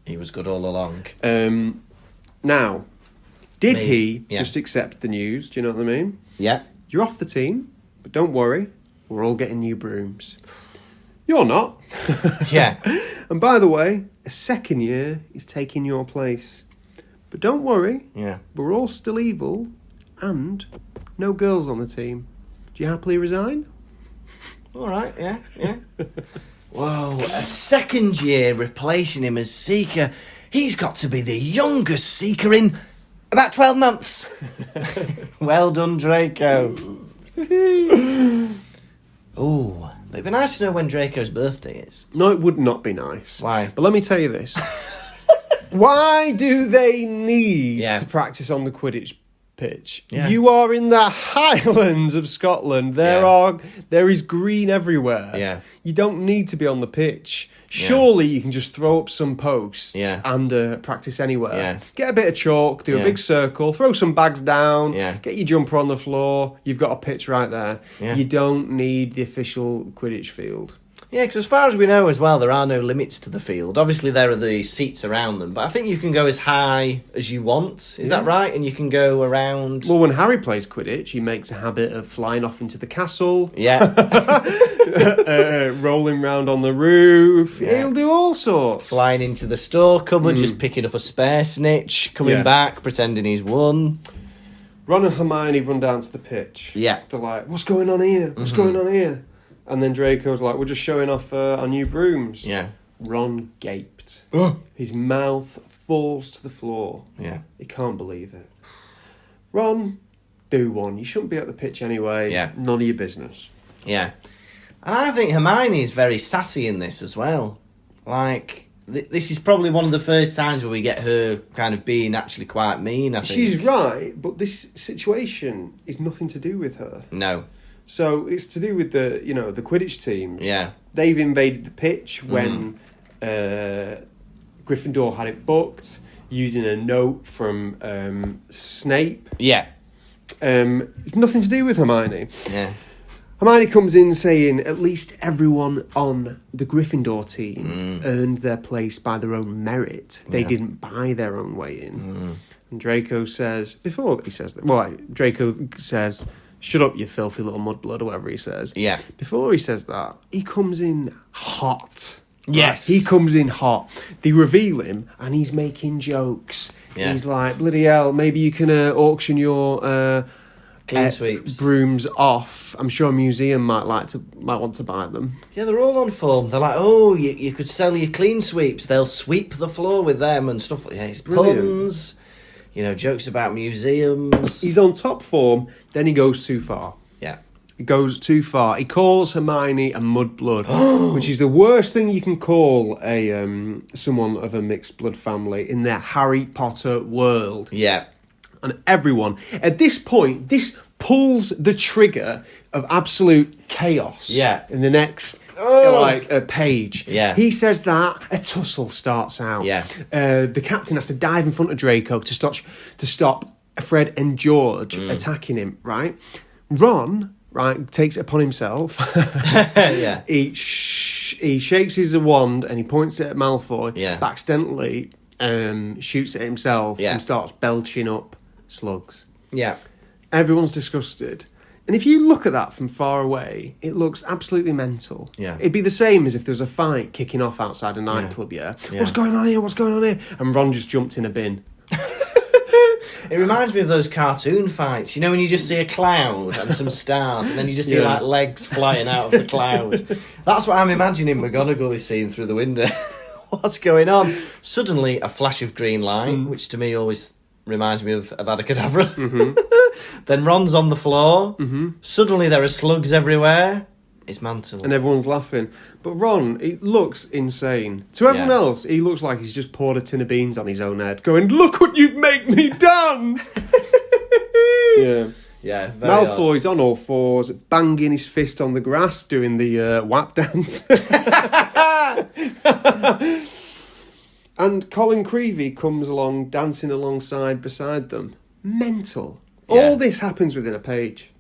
Speaker 3: He was good all along.
Speaker 1: Now, did
Speaker 3: Me.
Speaker 1: he
Speaker 3: Yeah.
Speaker 1: just accept the news? Do you know what I mean?
Speaker 3: Yeah.
Speaker 1: You're off the team, but don't worry, we're all getting new brooms. You're not.
Speaker 3: Yeah.
Speaker 1: And by the way, a second year is taking your place. But don't worry,
Speaker 3: Yeah.
Speaker 1: we're all still evil and no girls on the team. Do you happily resign?
Speaker 3: All right, yeah. Whoa, a second year replacing him as Seeker. He's got to be the youngest Seeker in about 12 months. Well done, Draco. Ooh, but it'd be nice to know when Draco's birthday is.
Speaker 1: No, it would not be nice.
Speaker 3: Why?
Speaker 1: But let me tell you this. Why do they need
Speaker 3: Yeah.
Speaker 1: to practice on the Quidditch pitch?
Speaker 3: Yeah.
Speaker 1: You are in the Highlands of Scotland. There is green everywhere.
Speaker 3: Yeah.
Speaker 1: You don't need to be on the pitch. Surely you can just throw up some posts
Speaker 3: Yeah.
Speaker 1: and practice anywhere.
Speaker 3: Yeah.
Speaker 1: Get a bit of chalk, do a
Speaker 3: Yeah.
Speaker 1: big circle, throw some bags down,
Speaker 3: Yeah.
Speaker 1: get your jumper on the floor. You've got a pitch right there.
Speaker 3: Yeah.
Speaker 1: You don't need the official Quidditch field.
Speaker 3: Yeah, because as far as we know as well, there are no limits to the field. Obviously, there are the seats around them, but I think you can go as high as you want. Is that right? And you can go around...
Speaker 1: Well, when Harry plays Quidditch, he makes a habit of flying off into the castle.
Speaker 3: Yeah.
Speaker 1: Rolling round on the roof.
Speaker 3: Yeah.
Speaker 1: He'll do all sorts.
Speaker 3: Flying into the store cupboard, just picking up a spare snitch, coming back, pretending he's won.
Speaker 1: Ron and Hermione run down to the pitch.
Speaker 3: Yeah.
Speaker 1: They're like, what's going on here? What's going on here? And then Draco's like, we're just showing off our new brooms.
Speaker 3: Yeah.
Speaker 1: Ron gaped. His mouth falls to the floor.
Speaker 3: Yeah.
Speaker 1: He can't believe it. Ron, do one. You shouldn't be at the pitch anyway.
Speaker 3: Yeah.
Speaker 1: None of your business.
Speaker 3: Yeah. And I think Hermione is very sassy in this as well. Like, this is probably one of the first times where we get her kind of being actually quite mean, I think.
Speaker 1: She's right, but this situation is nothing to do with her.
Speaker 3: No.
Speaker 1: So it's to do with the Quidditch teams.
Speaker 3: Yeah.
Speaker 1: They've invaded the pitch when Gryffindor had it booked using a note from Snape.
Speaker 3: Yeah.
Speaker 1: Nothing to do with Hermione.
Speaker 3: Yeah.
Speaker 1: Hermione comes in saying at least everyone on the Gryffindor team earned their place by their own merit. They didn't buy their own way in. And Draco says, Draco says, shut up, you filthy little mudblood, or whatever he says.
Speaker 3: Yeah.
Speaker 1: Before he says that, he comes in hot.
Speaker 3: Yes.
Speaker 1: He comes in hot. They reveal him, and he's making jokes.
Speaker 3: Yeah.
Speaker 1: He's like, bloody hell, maybe you can auction your
Speaker 3: Clean sweeps.
Speaker 1: brooms off. I'm sure a museum might want to buy them.
Speaker 3: Yeah, they're all on form. They're like, oh, you could sell your clean sweeps. They'll sweep the floor with them and stuff. Yeah, it's
Speaker 1: Brilliant.
Speaker 3: puns. Jokes about museums.
Speaker 1: He's on top form, then he goes too far.
Speaker 3: Yeah.
Speaker 1: He goes too far. He calls Hermione a mudblood, which is the worst thing you can call someone of a mixed blood family in the Harry Potter world.
Speaker 3: Yeah.
Speaker 1: And everyone, at this point, this pulls the trigger of absolute chaos.
Speaker 3: Yeah.
Speaker 1: In the next, page.
Speaker 3: Yeah.
Speaker 1: He says that, a tussle starts out.
Speaker 3: Yeah.
Speaker 1: The captain has to dive in front of Draco to stop Fred and George attacking him, right? Ron, right, takes it upon himself.
Speaker 3: Yeah.
Speaker 1: He shakes his wand and he points it at Malfoy.
Speaker 3: Yeah.
Speaker 1: But accidentally shoots at himself and starts belching up slugs.
Speaker 3: Yeah.
Speaker 1: Everyone's disgusted. And if you look at that from far away, it looks absolutely mental.
Speaker 3: Yeah.
Speaker 1: It'd be the same as if there was a fight kicking off outside a nightclub, What's going on here? What's going on here? And Ron just jumped in a bin.
Speaker 3: It reminds me of those cartoon fights. When you just see a cloud and some stars, and then you just see legs flying out of the cloud. That's what I'm imagining McGonagall is seeing through the window. What's going on? Suddenly, a flash of green light, which to me always reminds me of Avada Kedavra. Then Ron's on the floor. Suddenly, there are slugs everywhere. It's mental.
Speaker 1: And everyone's laughing. But Ron, he looks insane. To everyone else, he looks like he's just poured a tin of beans on his own head, going, look what you've made me done! Yeah.
Speaker 3: Yeah, very
Speaker 1: Malfoy's on all fours, banging his fist on the grass, doing the WAP dance. And Colin Creevy comes along, dancing beside them. Mental.
Speaker 3: Yeah.
Speaker 1: All this happens within a page.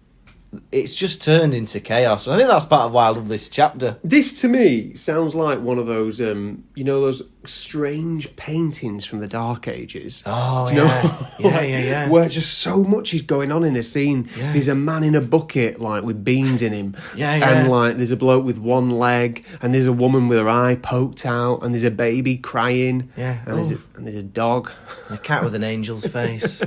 Speaker 3: It's just turned into chaos. And I think that's part of why I love this chapter.
Speaker 1: This, to me, sounds like one of those, those strange paintings from the Dark Ages.
Speaker 3: Oh,
Speaker 1: Do you know?
Speaker 3: Yeah.
Speaker 1: Where just so much is going on in a scene.
Speaker 3: Yeah.
Speaker 1: There's a man in a bucket, with beans in him.
Speaker 3: Yeah.
Speaker 1: And, there's a bloke with one leg, and there's a woman with her eye poked out, and there's a baby crying.
Speaker 3: Yeah.
Speaker 1: And there's a dog.
Speaker 3: A cat with an angel's face.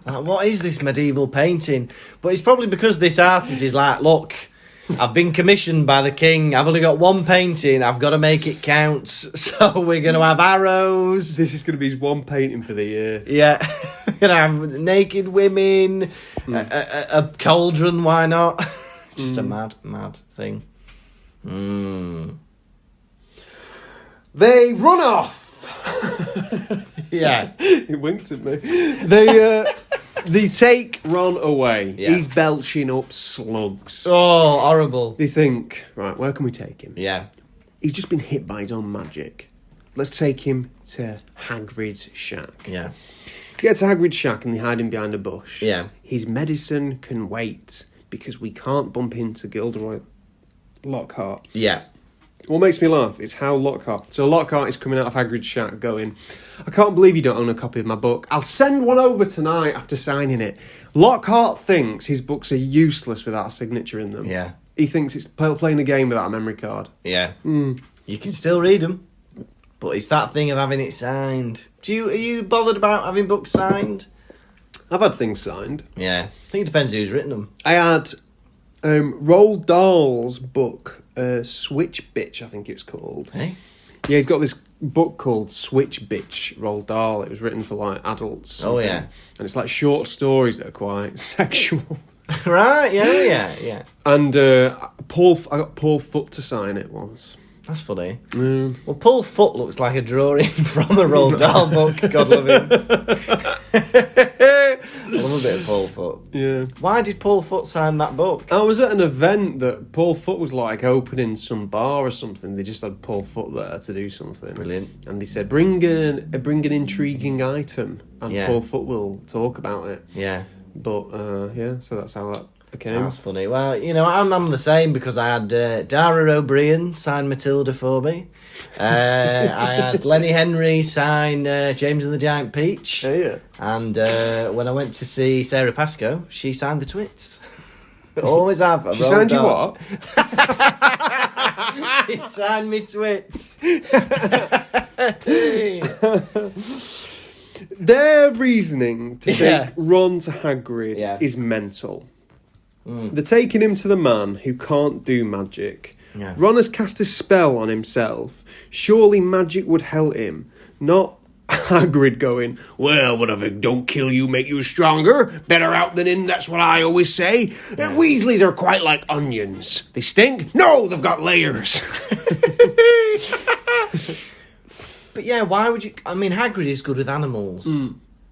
Speaker 3: What is this medieval painting? But it's probably because this artist is like, look, I've been commissioned by the king. I've only got one painting. I've got to make it count. So we're going to have arrows.
Speaker 1: This is going to be his one painting for the year.
Speaker 3: Yeah. We're going to have naked women, a cauldron, why not? Just a mad thing.
Speaker 1: They run off.
Speaker 3: Yeah.
Speaker 1: He winked at me. They take Ron away.
Speaker 3: Yeah.
Speaker 1: He's belching up slugs.
Speaker 3: Oh, horrible.
Speaker 1: They think, right, where can we take him?
Speaker 3: Yeah.
Speaker 1: He's just been hit by his own magic. Let's take him to Hagrid's shack.
Speaker 3: Yeah.
Speaker 1: Get to Hagrid's shack and they hide him behind a bush.
Speaker 3: Yeah.
Speaker 1: His medicine can wait because we can't bump into Gilderoy Lockhart.
Speaker 3: Yeah.
Speaker 1: What makes me laugh is how Lockhart... So Lockhart is coming out of Hagrid's shack going, I can't believe you don't own a copy of my book. I'll send one over tonight after signing it. Lockhart thinks his books are useless without a signature in them.
Speaker 3: Yeah.
Speaker 1: He thinks it's playing a game without a memory card.
Speaker 3: Yeah. You can still read them, but it's that thing of having it signed. Are you bothered about having books signed?
Speaker 1: I've had things signed.
Speaker 3: Yeah. I think it depends who's written them.
Speaker 1: I had Roald Dahl's book, Switch Bitch, I think it was called.
Speaker 3: Hey?
Speaker 1: Yeah, he's got this book called Switch Bitch, Roald Dahl. It was written for, like, adults.
Speaker 3: Oh, yeah.
Speaker 1: And it's, like, short stories that are quite sexual.
Speaker 3: Right, yeah.
Speaker 1: And I got Paul Foot to sign it once.
Speaker 3: That's funny. Well, Paul Foot looks like a drawing from a Roald Dahl book. God love him. I love a bit of Paul Foot.
Speaker 1: Yeah.
Speaker 3: Why did Paul Foot sign that book?
Speaker 1: I was at an event that Paul Foot was, like, opening some bar or something. They just had Paul Foot there to do something.
Speaker 3: Brilliant.
Speaker 1: And they said, bring an intriguing item, and
Speaker 3: Yeah.
Speaker 1: Paul Foot will talk about it.
Speaker 3: Yeah.
Speaker 1: But, so that's how that came.
Speaker 3: That's funny. Well, you know, I'm the same because I had Dara O'Brien sign Matilda for me. I had Lenny Henry sign James and the Giant Peach.
Speaker 1: Yeah.
Speaker 3: And when I went to see Sarah Pascoe, she signed the Twits. Always have.
Speaker 1: She signed you what?
Speaker 3: She signed me Twits.
Speaker 1: Their reasoning to
Speaker 3: Yeah.
Speaker 1: take Ron to Hagrid
Speaker 3: Yeah.
Speaker 1: is mental. They're taking him to the man who can't do magic.
Speaker 3: Yeah.
Speaker 1: Ron has cast a spell on himself. Surely magic would help him, not Hagrid going, well, whatever don't kill you, make you stronger. Better out than in, that's what I always say. Weasleys are quite like onions. They stink? No, they've got layers.
Speaker 3: But yeah, why would you... I mean, Hagrid is good with animals.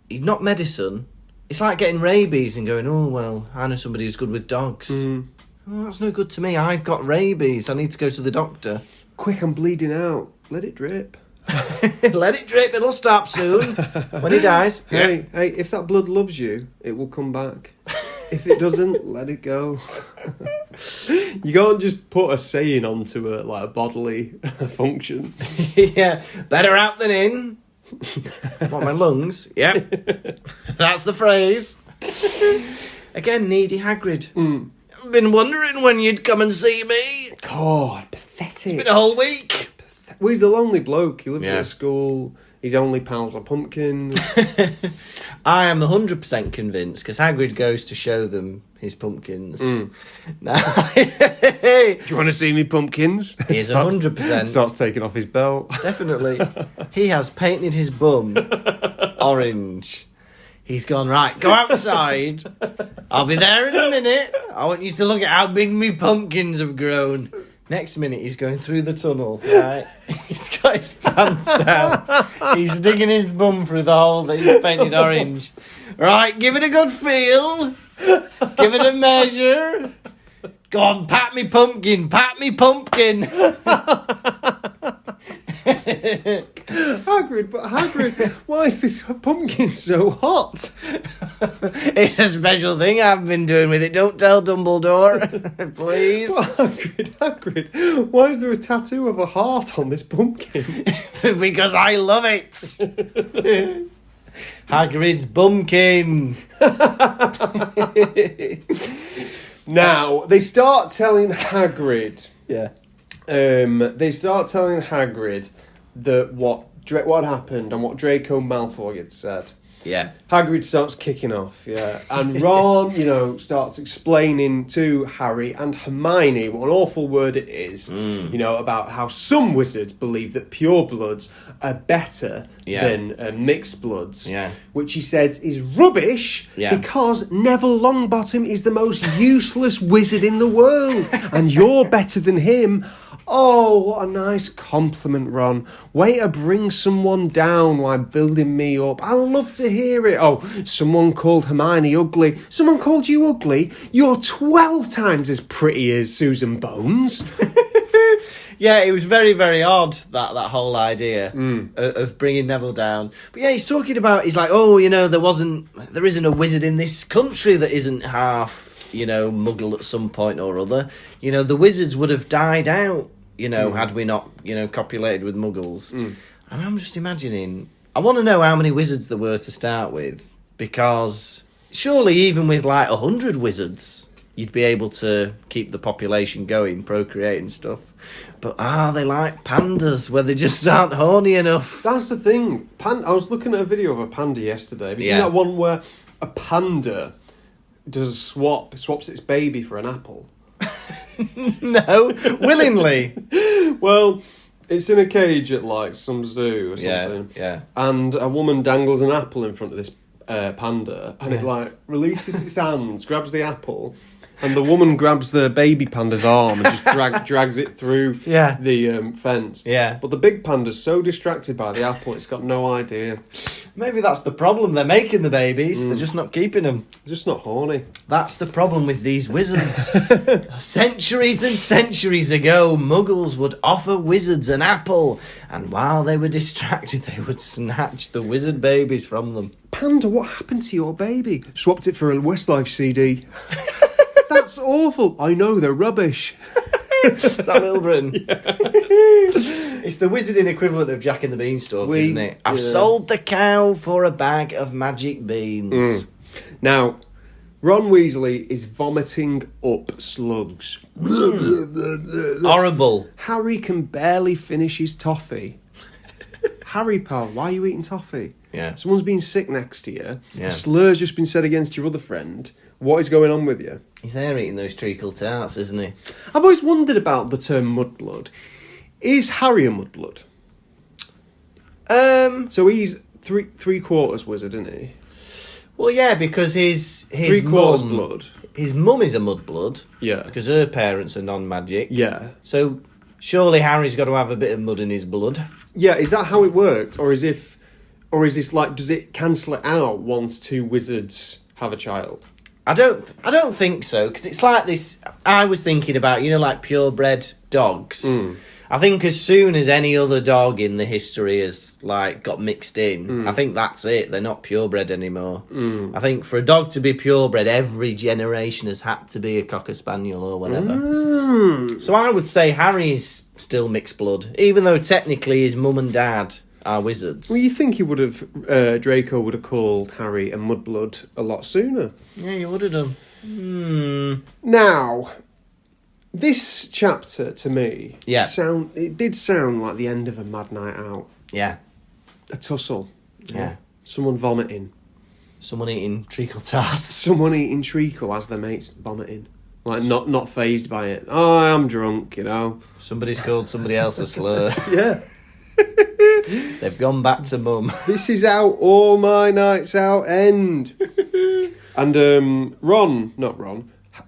Speaker 3: He's not medicine. It's like getting rabies and going, oh, well, I know somebody who's good with dogs. Oh, that's no good to me. I've got rabies. I need to go to the doctor.
Speaker 1: Quick, I'm bleeding out. Let it drip.
Speaker 3: Let it drip. It'll stop soon when he dies.
Speaker 1: Hey, if that blood loves you, it will come back. If it doesn't, let it go. You can't just put a saying onto a bodily function.
Speaker 3: Yeah, better out than in. What, my lungs? Yep. That's the phrase. Again, needy Hagrid. I've been wondering when you'd come and see me.
Speaker 1: God, pathetic.
Speaker 3: It's been a whole week.
Speaker 1: Well, he's a lonely bloke. He lives
Speaker 3: Yeah.
Speaker 1: at school. His only pals are pumpkins.
Speaker 3: I am 100% convinced because Hagrid goes to show them his pumpkins. Now,
Speaker 1: Do you want to see me pumpkins?
Speaker 3: he's 100%.
Speaker 1: Starts taking off his belt.
Speaker 3: Definitely. He has painted his bum orange. He's gone, right, go outside. I'll be there in a minute. I want you to look at how big me pumpkins have grown. Next minute, he's going through the tunnel, right? He's got his pants down. He's digging his bum through the hole that he's painted orange. Right, give it a good feel. Give it a measure. Go on, pat me pumpkin, pat me pumpkin.
Speaker 1: Hagrid, why is this pumpkin so hot?
Speaker 3: It's a special thing I've been doing with it. Don't tell Dumbledore, please.
Speaker 1: Hagrid, why is there a tattoo of a heart on this pumpkin?
Speaker 3: Because I love it. Hagrid's bumpkin.
Speaker 1: Now, they start telling Hagrid...
Speaker 3: Yeah.
Speaker 1: They start telling Hagrid that what happened and what Draco Malfoy had said.
Speaker 3: Yeah.
Speaker 1: Hagrid starts kicking off, yeah. And Ron, starts explaining to Harry and Hermione what an awful word it is, about how some wizards believe that purebloods are better than mixed bloods, which he says is rubbish because Neville Longbottom is the most useless wizard in the world and you're better than him. Oh, what a nice compliment, Ron. Way to bring someone down while building me up. I love to hear it. Oh, someone called Hermione ugly. Someone called you ugly? You're 12 times as pretty as Susan Bones.
Speaker 3: Yeah, it was very, very odd, that whole idea of bringing Neville down. But yeah, he's like, there isn't a wizard in this country that isn't half, muggle at some point or other. The wizards would have died out had we not, copulated with muggles. And I'm just imagining, I want to know how many wizards there were to start with, because surely even with like 100 wizards, you'd be able to keep the population going, procreate and stuff. But are they like pandas, where they just aren't horny enough?
Speaker 1: That's the thing. I was looking at a video of a panda yesterday. Have you seen that one where a panda does swaps its baby for an apple?
Speaker 3: No, willingly.
Speaker 1: Well, it's in a cage at like some zoo or something.
Speaker 3: Yeah.
Speaker 1: And a woman dangles an apple in front of this panda, and it like releases its hands, grabs the apple, and the woman grabs the baby panda's arm and just drags it through the fence.
Speaker 3: Yeah.
Speaker 1: But the big panda's so distracted by the apple, it's got no idea.
Speaker 3: Maybe that's the problem. They're making the babies. They're just not keeping them.
Speaker 1: They're just not horny.
Speaker 3: That's the problem with these wizards. Centuries and centuries ago, muggles would offer wizards an apple, and while they were distracted, they would snatch the wizard babies from them.
Speaker 1: Panda, what happened to your baby? Swapped it for a Westlife CD. That's awful. I know, they're rubbish.
Speaker 3: Is that Little Britain? Yeah. It's the wizarding equivalent of Jack and the Beanstalk, isn't it? I've sold the cow for a bag of magic beans.
Speaker 1: Now, Ron Weasley is vomiting up slugs.
Speaker 3: Horrible.
Speaker 1: Harry can barely finish his toffee. Harry, pal, why are you eating toffee?
Speaker 3: Yeah.
Speaker 1: Someone's been sick next to you.
Speaker 3: Yeah.
Speaker 1: A slur's just been said against your other friend. What is going on with you?
Speaker 3: He's there eating those treacle tarts, isn't he?
Speaker 1: I've always wondered about the term mudblood. Is Harry a mudblood? So he's three quarters wizard, isn't he?
Speaker 3: Well, yeah, because his
Speaker 1: 3/4
Speaker 3: mum,
Speaker 1: blood.
Speaker 3: His mum is a mudblood.
Speaker 1: Yeah.
Speaker 3: Because her parents are non-magic.
Speaker 1: Yeah.
Speaker 3: So surely Harry's got to have a bit of mud in his blood.
Speaker 1: Yeah, is that how it works? Or is this like, does it cancel it out once two wizards have a child?
Speaker 3: I don't think so, because it's like this. I was thinking about, like purebred dogs. I think as soon as any other dog in the history has like got mixed in, I think that's it. They're not purebred anymore. I think for a dog to be purebred, every generation has had to be a cocker spaniel or whatever. So I would say Harry is still mixed blood, even though technically his mum and dad are wizards.
Speaker 1: Well, you think he would have, Draco would have called Harry a mudblood a lot sooner.
Speaker 3: Yeah, you would have done.
Speaker 1: Now, this chapter to me,
Speaker 3: Yeah.
Speaker 1: it did sound like the end of a mad night out.
Speaker 3: Yeah.
Speaker 1: A tussle.
Speaker 3: Yeah.
Speaker 1: Someone vomiting.
Speaker 3: Someone eating treacle tarts.
Speaker 1: Someone eating treacle as their mates vomiting. Like, not fazed by it. Oh, I'm drunk,
Speaker 3: Somebody's called somebody else a slur.
Speaker 1: Yeah.
Speaker 3: They've gone back to mum.
Speaker 1: This is how all my nights out end. And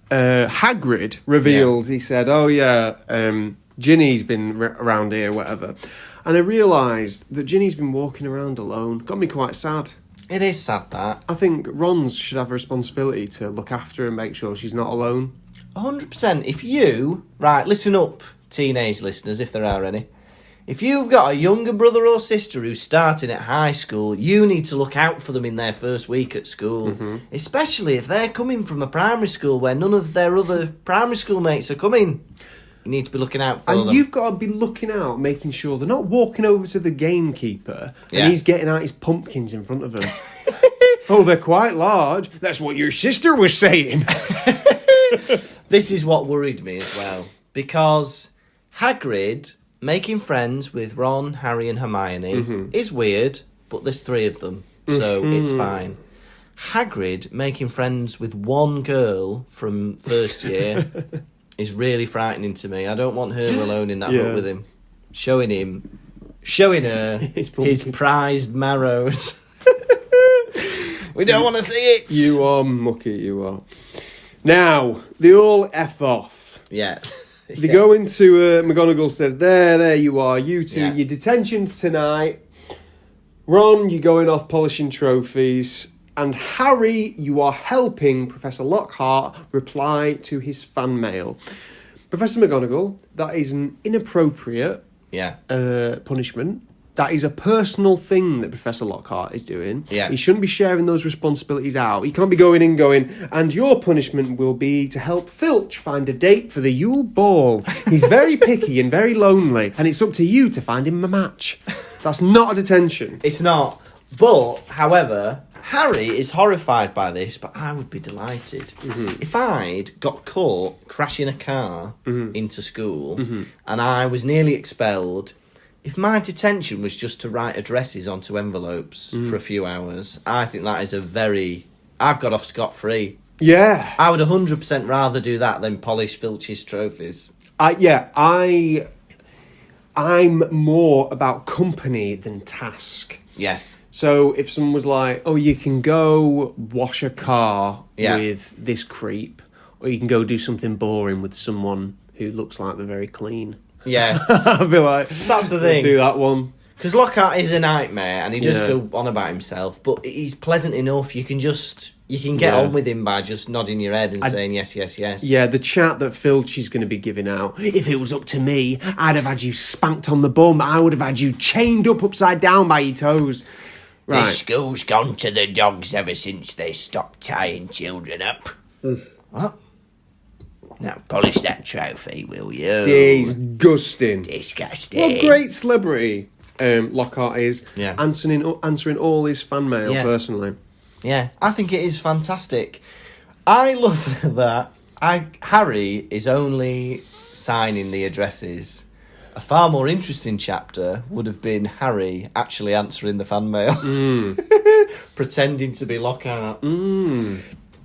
Speaker 1: Hagrid reveals, he said, oh yeah, Ginny's been around here, whatever. And I realised that Ginny's been walking around alone. Got me quite sad.
Speaker 3: It is sad, that.
Speaker 1: I think Ron's should have a responsibility to look after her and make sure she's not alone.
Speaker 3: 100%. If you... Right, listen up, teenage listeners, if there are any. If you've got a younger brother or sister who's starting at high school, you need to look out for them in their first week at school. Especially if they're coming from a primary school where none of their other primary school mates are coming. You need to be looking out for them.
Speaker 1: And you've got to be looking out, making sure they're not walking over to the gamekeeper and he's getting out his pumpkins in front of them. Oh, they're quite large. That's what your sister was saying.
Speaker 3: This is what worried me as well. Because Hagrid making friends with Ron, Harry and Hermione is weird, but there's 3 of them, so it's fine. Hagrid making friends with one girl from first year is really frightening to me. I don't want her alone in that book with him. Showing her his prized marrows. We don't want to see it.
Speaker 1: You are mucky, you are. Now, they all F off.
Speaker 3: Yeah.
Speaker 1: They go into, McGonagall says, there you are, you two, your detention's tonight. Ron, you're going off polishing trophies. And Harry, you are helping Professor Lockhart reply to his fan mail. Professor McGonagall, that is an inappropriate punishment. That is a personal thing that Professor Lockhart is doing.
Speaker 3: Yeah.
Speaker 1: He shouldn't be sharing those responsibilities out. He can't be going in going, and your punishment will be to help Filch find a date for the Yule Ball. He's very picky and very lonely, and it's up to you to find him a match. That's not a detention.
Speaker 3: It's not. But, however, Harry is horrified by this, but I would be delighted. If I'd got caught crashing a car into school and I was nearly expelled, if my detention was just to write addresses onto envelopes for a few hours, I think that is I've got off scot-free.
Speaker 1: Yeah.
Speaker 3: I would 100% rather do that than polish Filch's trophies.
Speaker 1: I'm more about company than task.
Speaker 3: Yes.
Speaker 1: So if someone was like, oh, you can go wash a car with this creep, or you can go do something boring with someone who looks like they're very clean.
Speaker 3: Yeah.
Speaker 1: I'd be like,
Speaker 3: that's the thing.
Speaker 1: Do that one.
Speaker 3: Because Lockhart is a nightmare, and he does go on about himself, but he's pleasant enough. You can get on with him by just nodding your head and saying yes, yes, yes.
Speaker 1: Yeah, the chat that Filch is going to be giving out. If it was up to me, I'd have had you spanked on the bum. I would have had you chained up upside down by your toes. Right.
Speaker 2: This school's gone to the dogs ever since they stopped tying children up.
Speaker 3: What?
Speaker 2: Now polish that trophy, will you?
Speaker 1: Disgusting.
Speaker 2: Disgusting.
Speaker 1: What great celebrity Lockhart is.
Speaker 3: Yeah.
Speaker 1: Answering all his fan mail personally.
Speaker 3: Yeah, I think it is fantastic. I love that Harry is only signing the addresses. A far more interesting chapter would have been Harry actually answering the fan mail. Pretending to be Lockhart.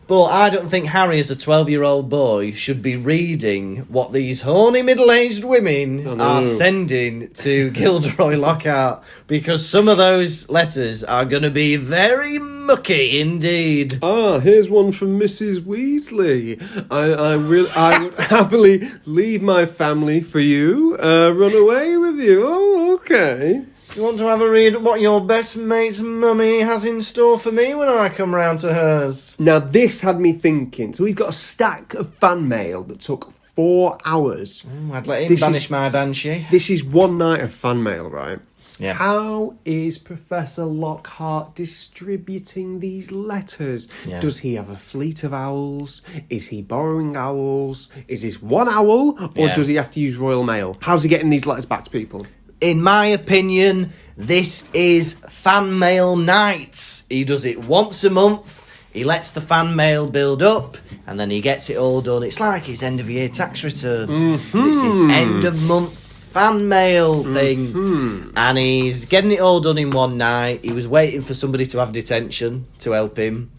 Speaker 3: But I don't think Harry, as a 12-year-old boy, should be reading what these horny middle-aged women are sending to Gilderoy Lockhart, because some of those letters are going to be very mucky indeed.
Speaker 1: Ah, here's one from Mrs. Weasley. I would happily leave my family for you. Run away with you. Oh, okay.
Speaker 3: You want to have a read at what your best mate's mummy has in store for me when I come round to hers?
Speaker 1: Now, this had me thinking. So he's got a stack of fan mail that took 4 hours.
Speaker 3: I'd let him banish my banshee.
Speaker 1: This is one night of fan mail, right?
Speaker 3: Yeah.
Speaker 1: How is Professor Lockhart distributing these letters?
Speaker 3: Yeah.
Speaker 1: Does he have a fleet of owls? Is he borrowing owls? Is this one owl? Or does he have to use Royal Mail? How's he getting these letters back to people?
Speaker 3: In my opinion, this is fan mail nights. He does it once a month. He lets the fan mail build up, and then he gets it all done. It's like his end of year tax return. This is end of month fan mail thing. And he's getting it all done in one night. He was waiting for somebody to have detention to help him.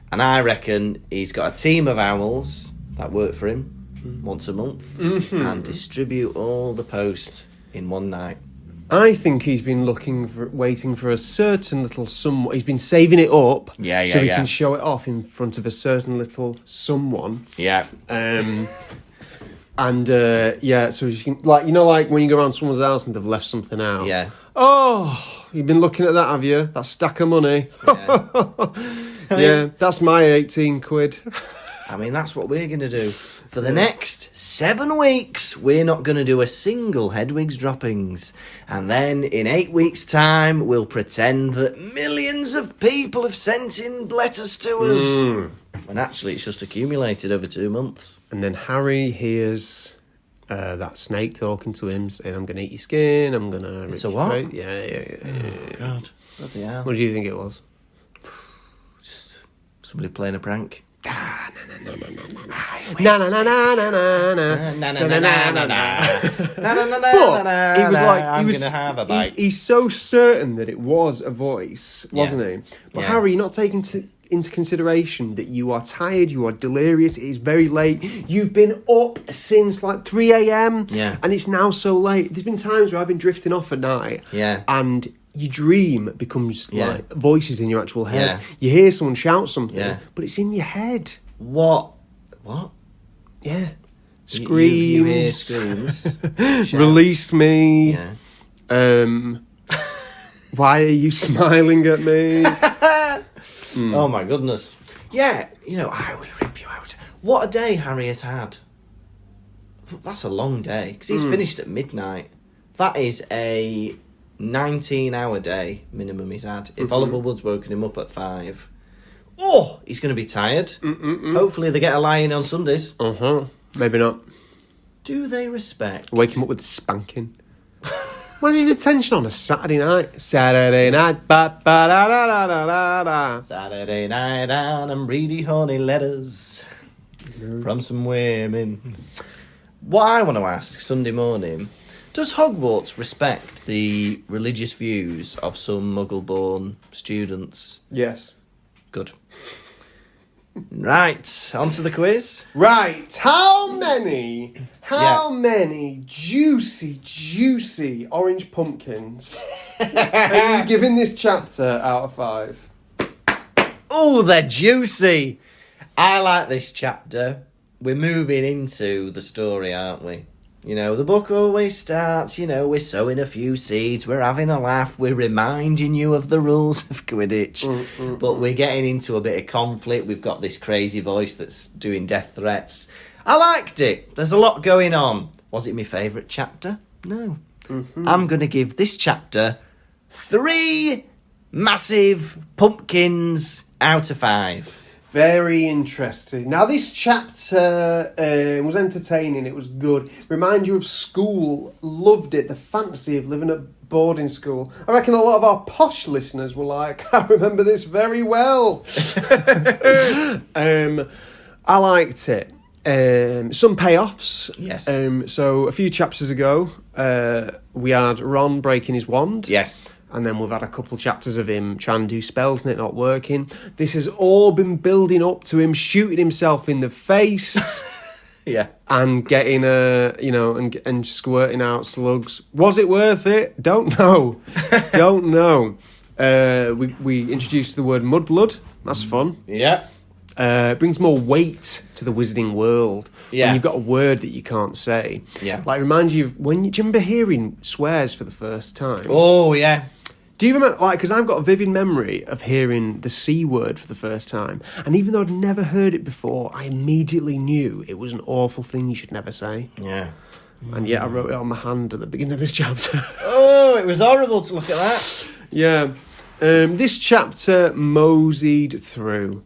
Speaker 3: And I reckon he's got a team of owls that work for him once a month and distribute all the post in one night.
Speaker 1: I think he's been waiting for a certain little someone. He's been saving it up so he can show it off in front of a certain little someone.
Speaker 3: Yeah.
Speaker 1: So you can, like when you go around someone's house and they've left something out.
Speaker 3: Yeah.
Speaker 1: Oh, you've been looking at that, have you? That stack of money.
Speaker 3: Yeah.
Speaker 1: That's my 18 quid.
Speaker 3: I mean, that's what we're going to do. For the next 7 weeks, we're not going to do a single Hedwig's droppings. And then in 8 weeks' time, we'll pretend that millions of people have sent in letters to us. When actually it's just accumulated over 2 months.
Speaker 1: And then Harry hears that snake talking to him, saying, I'm going to eat your skin, I'm going to...
Speaker 3: It's a what?
Speaker 1: Yeah.
Speaker 3: Oh, God. Bloody hell.
Speaker 1: What do you think it was?
Speaker 3: Just somebody playing a prank.
Speaker 1: He's so certain that it was a voice, wasn't he? But Harry, you're not taking into consideration that you are tired, you are delirious, it is very late, you've been up since like 3 a.m. And it's now so late. There's been times where I've been drifting off at night and your dream becomes like voices in your actual head. You hear someone shout something, but it's in your head.
Speaker 3: What?
Speaker 1: Yeah.
Speaker 3: Screams. You hear screams.
Speaker 1: Release me. Why are you smiling at me?
Speaker 3: Oh my goodness. Yeah, I would rip you out. What a day Harry has had. That's a long day, because he's finished at midnight. That is a 19-hour day minimum he's had. If Oliver Wood's woken him up at 5, oh, he's going to be tired. Hopefully they get a lie in on Sundays.
Speaker 1: Maybe not.
Speaker 3: Do they respect?
Speaker 1: Wake him up with a spanking. When's his detention on a Saturday night? Saturday night, ba-ba-da-da-da-da-da.
Speaker 3: Saturday night and I'm reading honey letters from some women. What I want to ask Sunday morning, does Hogwarts respect the religious views of some Muggle-born students?
Speaker 1: Yes.
Speaker 3: Good. Right, on to the quiz.
Speaker 1: Right, how many juicy orange pumpkins are you giving this chapter out of 5?
Speaker 3: Oh, they're juicy. I like this chapter. We're moving into the story, aren't we? You know, the book always starts, we're sowing a few seeds, we're having a laugh, we're reminding you of the rules of Quidditch. But we're getting into a bit of conflict. We've got this crazy voice that's doing death threats. I liked it. There's a lot going on. Was it my favourite chapter? No. I'm going to give this chapter 3 massive pumpkins out of 5.
Speaker 1: Very interesting. Now, this chapter was entertaining. It was good. Remind you of school. Loved it. The fantasy of living at boarding school. I reckon a lot of our posh listeners were like, I remember this very well. I liked it. Some payoffs.
Speaker 3: Yes.
Speaker 1: So, a few chapters ago, we had Ron breaking his wand.
Speaker 3: Yes.
Speaker 1: And then we've had a couple chapters of him trying to do spells and it not working. This has all been building up to him shooting himself in the face.
Speaker 3: Yeah.
Speaker 1: And getting and squirting out slugs. Was it worth it? Don't know. Don't know. We introduced the word mudblood. That's fun.
Speaker 3: Yeah.
Speaker 1: It brings more weight to the wizarding world.
Speaker 3: Yeah.
Speaker 1: When you've got a word that you can't say.
Speaker 3: Yeah.
Speaker 1: Like, reminds you of do you remember hearing swears for the first time?
Speaker 3: Oh, yeah.
Speaker 1: Do you remember, because I've got a vivid memory of hearing the C word for the first time. And even though I'd never heard it before, I immediately knew it was an awful thing you should never say.
Speaker 3: Yeah.
Speaker 1: And yet I wrote it on my hand at the beginning of this chapter.
Speaker 3: Oh, it was horrible to look at that.
Speaker 1: Yeah. This chapter moseyed through.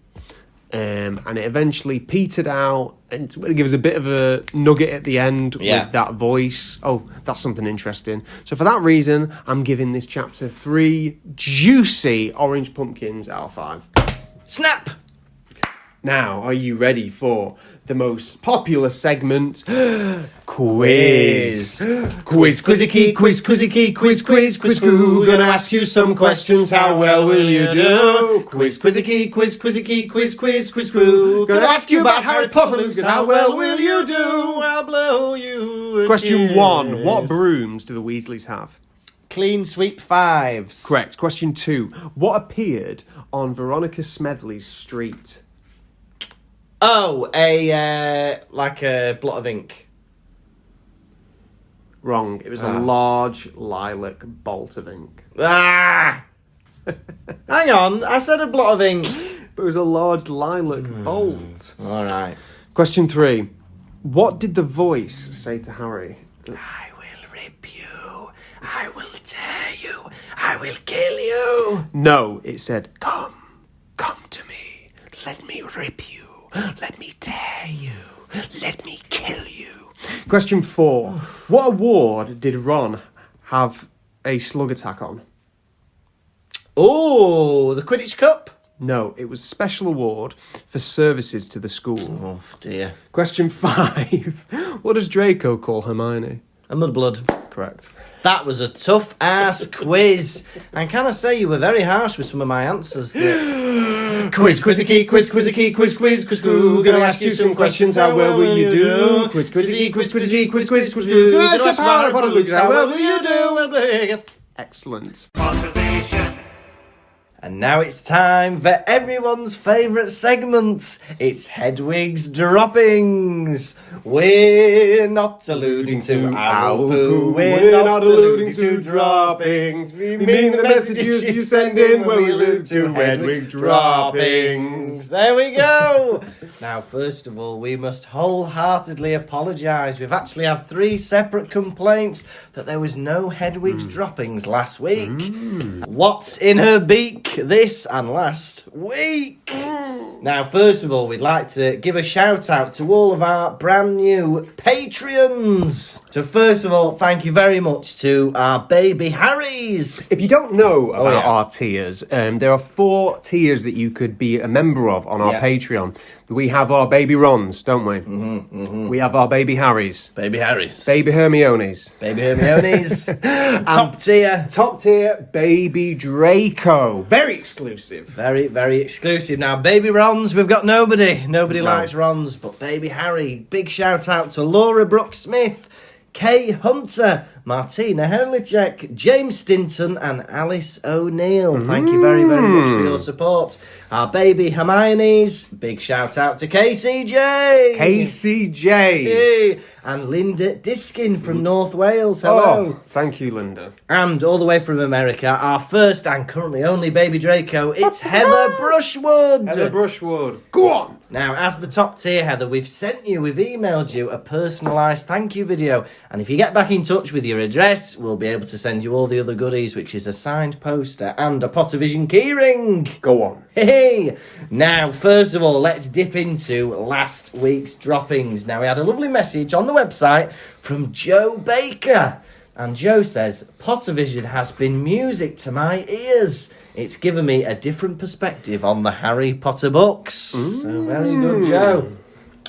Speaker 1: And it eventually petered out and it's going to give us a bit of a nugget at the end with that voice. Oh, that's something interesting. So for that reason, I'm giving this chapter 3 juicy orange pumpkins out of 5.
Speaker 3: Snap!
Speaker 1: Now, are you ready for the most popular segment? Quiz. Quiz, quizzy key, quiz, quizzy key, quiz, quiz, quiz, quiz. Gonna ask you some questions, how well will you do? Quiz, quizzy key, quiz, quizzy key, quiz, quiz, quiz, quiz. Gonna ask you about Harry Potter, Lukas, how well will you do?
Speaker 3: I'll blow you a
Speaker 1: Question
Speaker 3: kiss.
Speaker 1: 1. What brooms do the Weasleys have?
Speaker 3: Clean sweep 5s.
Speaker 1: Correct. Question 2. What appeared on Veronica Smedley's street?
Speaker 3: Oh, a blot of ink.
Speaker 1: Wrong. It was a large lilac bolt of ink.
Speaker 3: Ah! Hang on, I said a blot of ink.
Speaker 1: But it was a large lilac bolt.
Speaker 3: All right.
Speaker 1: Question 3. What did the voice say to Harry?
Speaker 2: I will rip you. I will tear you. I will kill you.
Speaker 1: No, it said,
Speaker 2: Come to me. Let me rip you. Let me tear you. Let me kill you.
Speaker 1: Question 4. What award did Ron have a slug attack on?
Speaker 3: Oh, the Quidditch Cup?
Speaker 1: No, it was special award for services to the school.
Speaker 3: Oh, dear.
Speaker 1: Question 5. What does Draco call Hermione?
Speaker 3: A mudblood.
Speaker 1: Correct.
Speaker 3: That was a tough-ass quiz. And can I say you were very harsh with some of my answers there.
Speaker 1: Quiz, quizzy key, quiz, quizzy key, quiz, quiz, quiz, quiz. Gonna ask you some questions, how well will you do? Quiz, quizzy key, quiz, quizzy key, quiz, quiz, quiz, quiz. Gonna ask you about Harry Potter, Lukas, how well will you do? Excellent.
Speaker 4: Pottervision.
Speaker 3: And now it's time for everyone's favourite segment. It's Hedwig's Droppings. We're not alluding to owl poo. We're not alluding to droppings. We mean the messages you send in when we allude to Hedwig's Droppings. There we go. Now, first of all, we must wholeheartedly apologise. We've actually had 3 separate complaints that there was no Hedwig's Droppings last week. What's in her beak this and last week? Now, first of all, we'd like to give a shout out to all of our brand new Patreons. So first of all, thank you very much to our baby Harrys.
Speaker 1: If you don't know about our tiers, there are 4 tiers that you could be a member of on our Patreon. We have our baby Rons, don't we? We have our baby Harrys.
Speaker 3: Baby Harrys.
Speaker 1: Baby Hermiones.
Speaker 3: Baby Hermiones. Top tier.
Speaker 1: Top tier, baby Draco. Very exclusive.
Speaker 3: Very, very exclusive. Now, baby Rons, we've got nobody. Nobody likes Rons, but baby Harry. Big shout out to Laura Brooks-Smith, Kay Hunter, Martina Herlichek, James Stinton and Alice O'Neill. Thank you very, very much for your support. Our baby Hermione's, big shout out to KCJ.
Speaker 1: KCJ.
Speaker 3: And Linda Diskin from North Wales. Hello.
Speaker 1: Oh, thank you, Linda.
Speaker 3: And all the way from America, our first and currently only baby Draco, it's Heather Brushwood.
Speaker 1: Heather Brushwood. Go on.
Speaker 3: Now, as the top tier, Heather, we've emailed you a personalised thank you video. And if you get back in touch with your address, we'll be able to send you all the other goodies, which is a signed poster and a Pottervision keyring.
Speaker 1: Go on.
Speaker 3: Hey! Now, first of all, let's dip into last week's droppings. Now, we had a lovely message on the website from Joe Baker. And Joe says, Pottervision has been music to my ears. It's given me a different perspective on the Harry Potter books. So very good, Joe.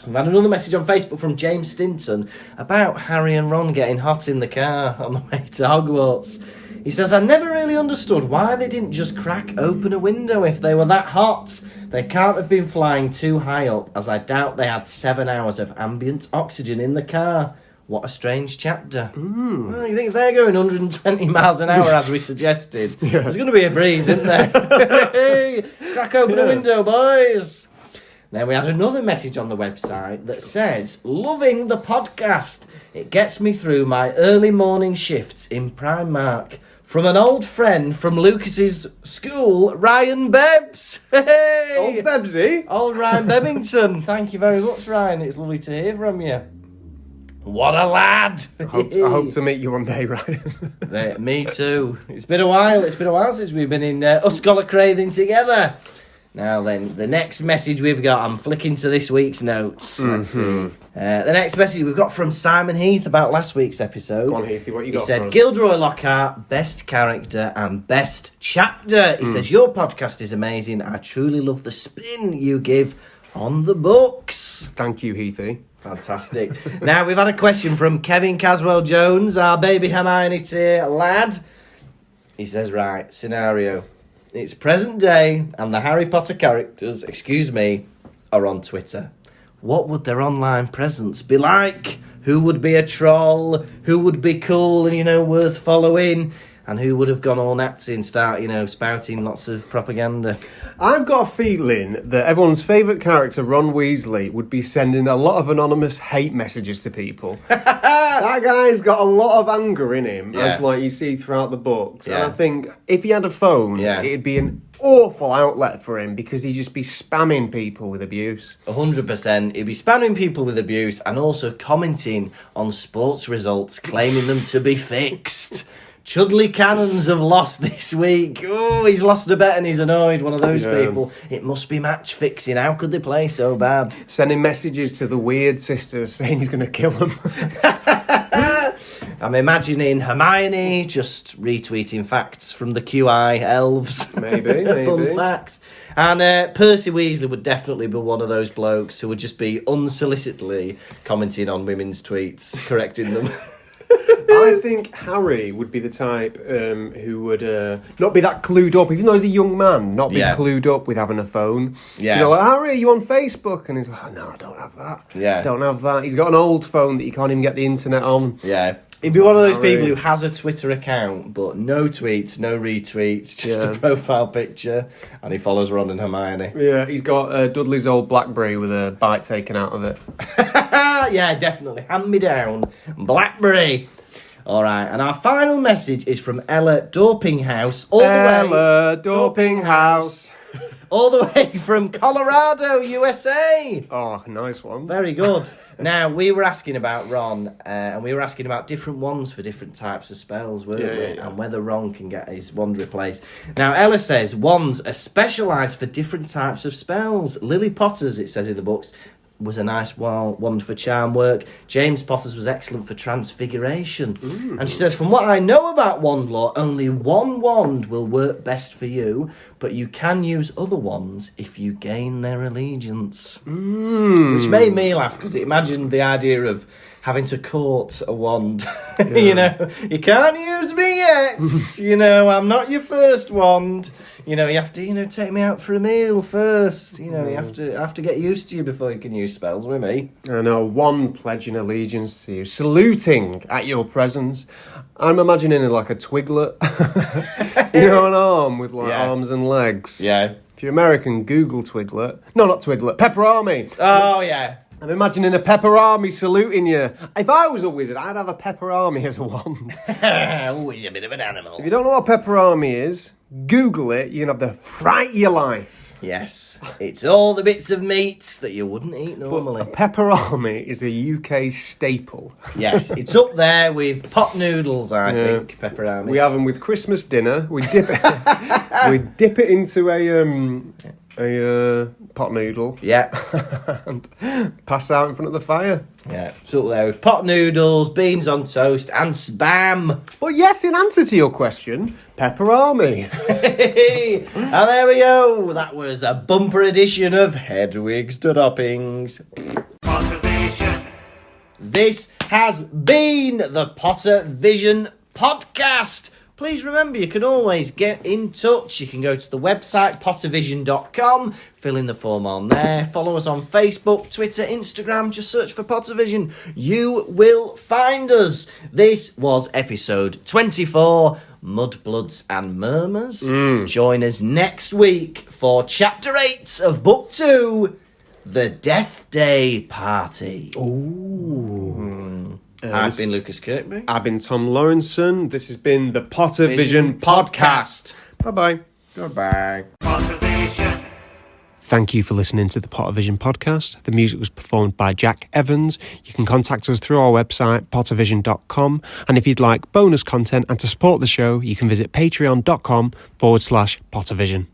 Speaker 3: We've had another message on Facebook from James Stinton about Harry and Ron getting hot in the car on the way to Hogwarts. He says, I never really understood why they didn't just crack open a window if they were that hot. They can't have been flying too high up, as I doubt they had 7 hours of ambient oxygen in the car. What a strange chapter. Well, you think if they're going 120 miles an hour, as we suggested, there's going to be a breeze, isn't there? Hey, crack open a window, boys. Then we had another message on the website that says, loving the podcast. It gets me through my early morning shifts in Primark. From an old friend from Lukas's school, Ryan Bebbs. Hey!
Speaker 1: Old Bebsy.
Speaker 3: Old Ryan Bebbington. Thank you very much, Ryan. It's lovely to hear from you. What a lad!
Speaker 1: I hope to meet you one day, Ryan.
Speaker 3: Me too. It's been a while. It's been a while since we've been in Uscola Crathing together. Now then, the next message we've got, I'm flicking to this week's notes. Let's see. The next message we've got from Simon Heath about last week's episode.
Speaker 1: Go on, Heathy, what you got
Speaker 3: He said,
Speaker 1: for us?
Speaker 3: Gilderoy Lockhart, best character and best chapter. He says, your podcast is amazing. I truly love the spin you give on the books.
Speaker 1: Thank you, Heathy.
Speaker 3: Fantastic. Now, we've had a question from Kevin Caswell-Jones, our baby Hermione tier lad. He says, right, scenario. It's present day and the Harry Potter characters, are on Twitter. What would their online presence be like? Who would be a troll? Who would be cool and, worth following? And who would have gone all Nazi and start, spouting lots of propaganda?
Speaker 1: I've got a feeling that everyone's favourite character, Ron Weasley, would be sending a lot of anonymous hate messages to people. That guy's got a lot of anger in him, as you see throughout the books.
Speaker 3: Yeah.
Speaker 1: And I think if he had a phone, it'd be an awful outlet for him because he'd just be spamming people with abuse.
Speaker 3: 100%. He'd be spamming people with abuse and also commenting on sports results, claiming them to be fixed. Chudley Cannons have lost this week. Oh, he's lost a bet and he's annoyed. One of those people. It must be match fixing. How could they play so bad?
Speaker 1: Sending messages to the weird sisters saying he's going to kill them.
Speaker 3: I'm imagining Hermione just retweeting facts from the QI elves.
Speaker 1: Maybe.
Speaker 3: Fun facts. And Percy Weasley would definitely be one of those blokes who would just be unsolicitedly commenting on women's tweets, correcting them.
Speaker 1: I think Harry would be the type who would not be that clued up, even though he's a young man, not be clued up with having a phone.
Speaker 3: Yeah.
Speaker 1: Harry, are you on Facebook? And he's like, no, I don't have that.
Speaker 3: Yeah.
Speaker 1: Don't have that. He's got an old phone that you can't even get the internet on.
Speaker 3: Yeah. He'd be one of those people who has a Twitter account, but no tweets, no retweets, just a profile picture, and he follows Ron and Hermione.
Speaker 1: Yeah, he's got Dudley's old BlackBerry with a bite taken out of it.
Speaker 3: Yeah, definitely. Hand me down. BlackBerry. All right, and our final message is from Ella Dorpinghouse.
Speaker 1: Ella Dorpinghouse.
Speaker 3: All the way from Colorado, USA.
Speaker 1: Oh, nice one.
Speaker 3: Very good. Now, we were asking about Ron, and we were asking about different wands for different types of spells, weren't we? And whether Ron can get his wand replaced. Now, Ella says wands are specialised for different types of spells. Lily Potter's, it says in the books, was a nice wand for charm work. James Potter's was excellent for transfiguration. And she says, from what I know about wand lore, only one wand will work best for you, but you can use other wands if you gain their allegiance. Which made me laugh, because it imagined the idea of having to court a wand. You know, you can't use me yet. You know, I'm not your first wand. You know, you have to, take me out for a meal first. You know, you have to get used to you before you can use spells with me.
Speaker 1: I know, one pledging allegiance to you, saluting at your presence. I'm imagining it like a twiglet. An arm with arms and legs.
Speaker 3: Yeah.
Speaker 1: If you're American, Google twiglet. No, not twiglet, pepper army.
Speaker 3: Oh, yeah.
Speaker 1: I'm imagining a pepper army saluting you. If I was a wizard, I'd have a pepper army as a wand.
Speaker 3: Always a bit of an animal.
Speaker 1: If you don't know what a pepper army is, Google it. You can have the fright of your life.
Speaker 3: Yes, it's all the bits of meats that you wouldn't eat normally.
Speaker 1: A pepper army is a UK staple.
Speaker 3: Yes, it's up there with pot noodles, I think, pepper armies.
Speaker 1: We have them with Christmas dinner. We dip it into a pot noodle.
Speaker 3: Yeah.
Speaker 1: And pass out in front of the fire.
Speaker 3: Yeah, it's up there with pot noodles, beans on toast, and spam.
Speaker 1: But yes, in answer to your question, pepper army.
Speaker 3: And there we go. That was a bumper edition of Hedwig's to Toppings.
Speaker 2: Pottervision.
Speaker 3: This has been the Pottervision podcast. Please remember, you can always get in touch. You can go to the website, pottervision.com, fill in the form on there. Follow us on Facebook, Twitter, Instagram. Just search for Pottervision. You will find us. This was episode 24, Mudbloods and Murmurs. Join us next week for chapter 8 of book 2, The Death Day Party. I've been Lukas Kirkby.
Speaker 1: I've been Tom Lawrenson. This has been the Pottervision podcast. Bye-bye.
Speaker 3: Goodbye.
Speaker 2: Pottervision.
Speaker 1: Thank you for listening to the Pottervision podcast. The music was performed by Jack Evans. You can contact us through our website, pottervision.com. And if you'd like bonus content and to support the show, you can visit patreon.com/Pottervision.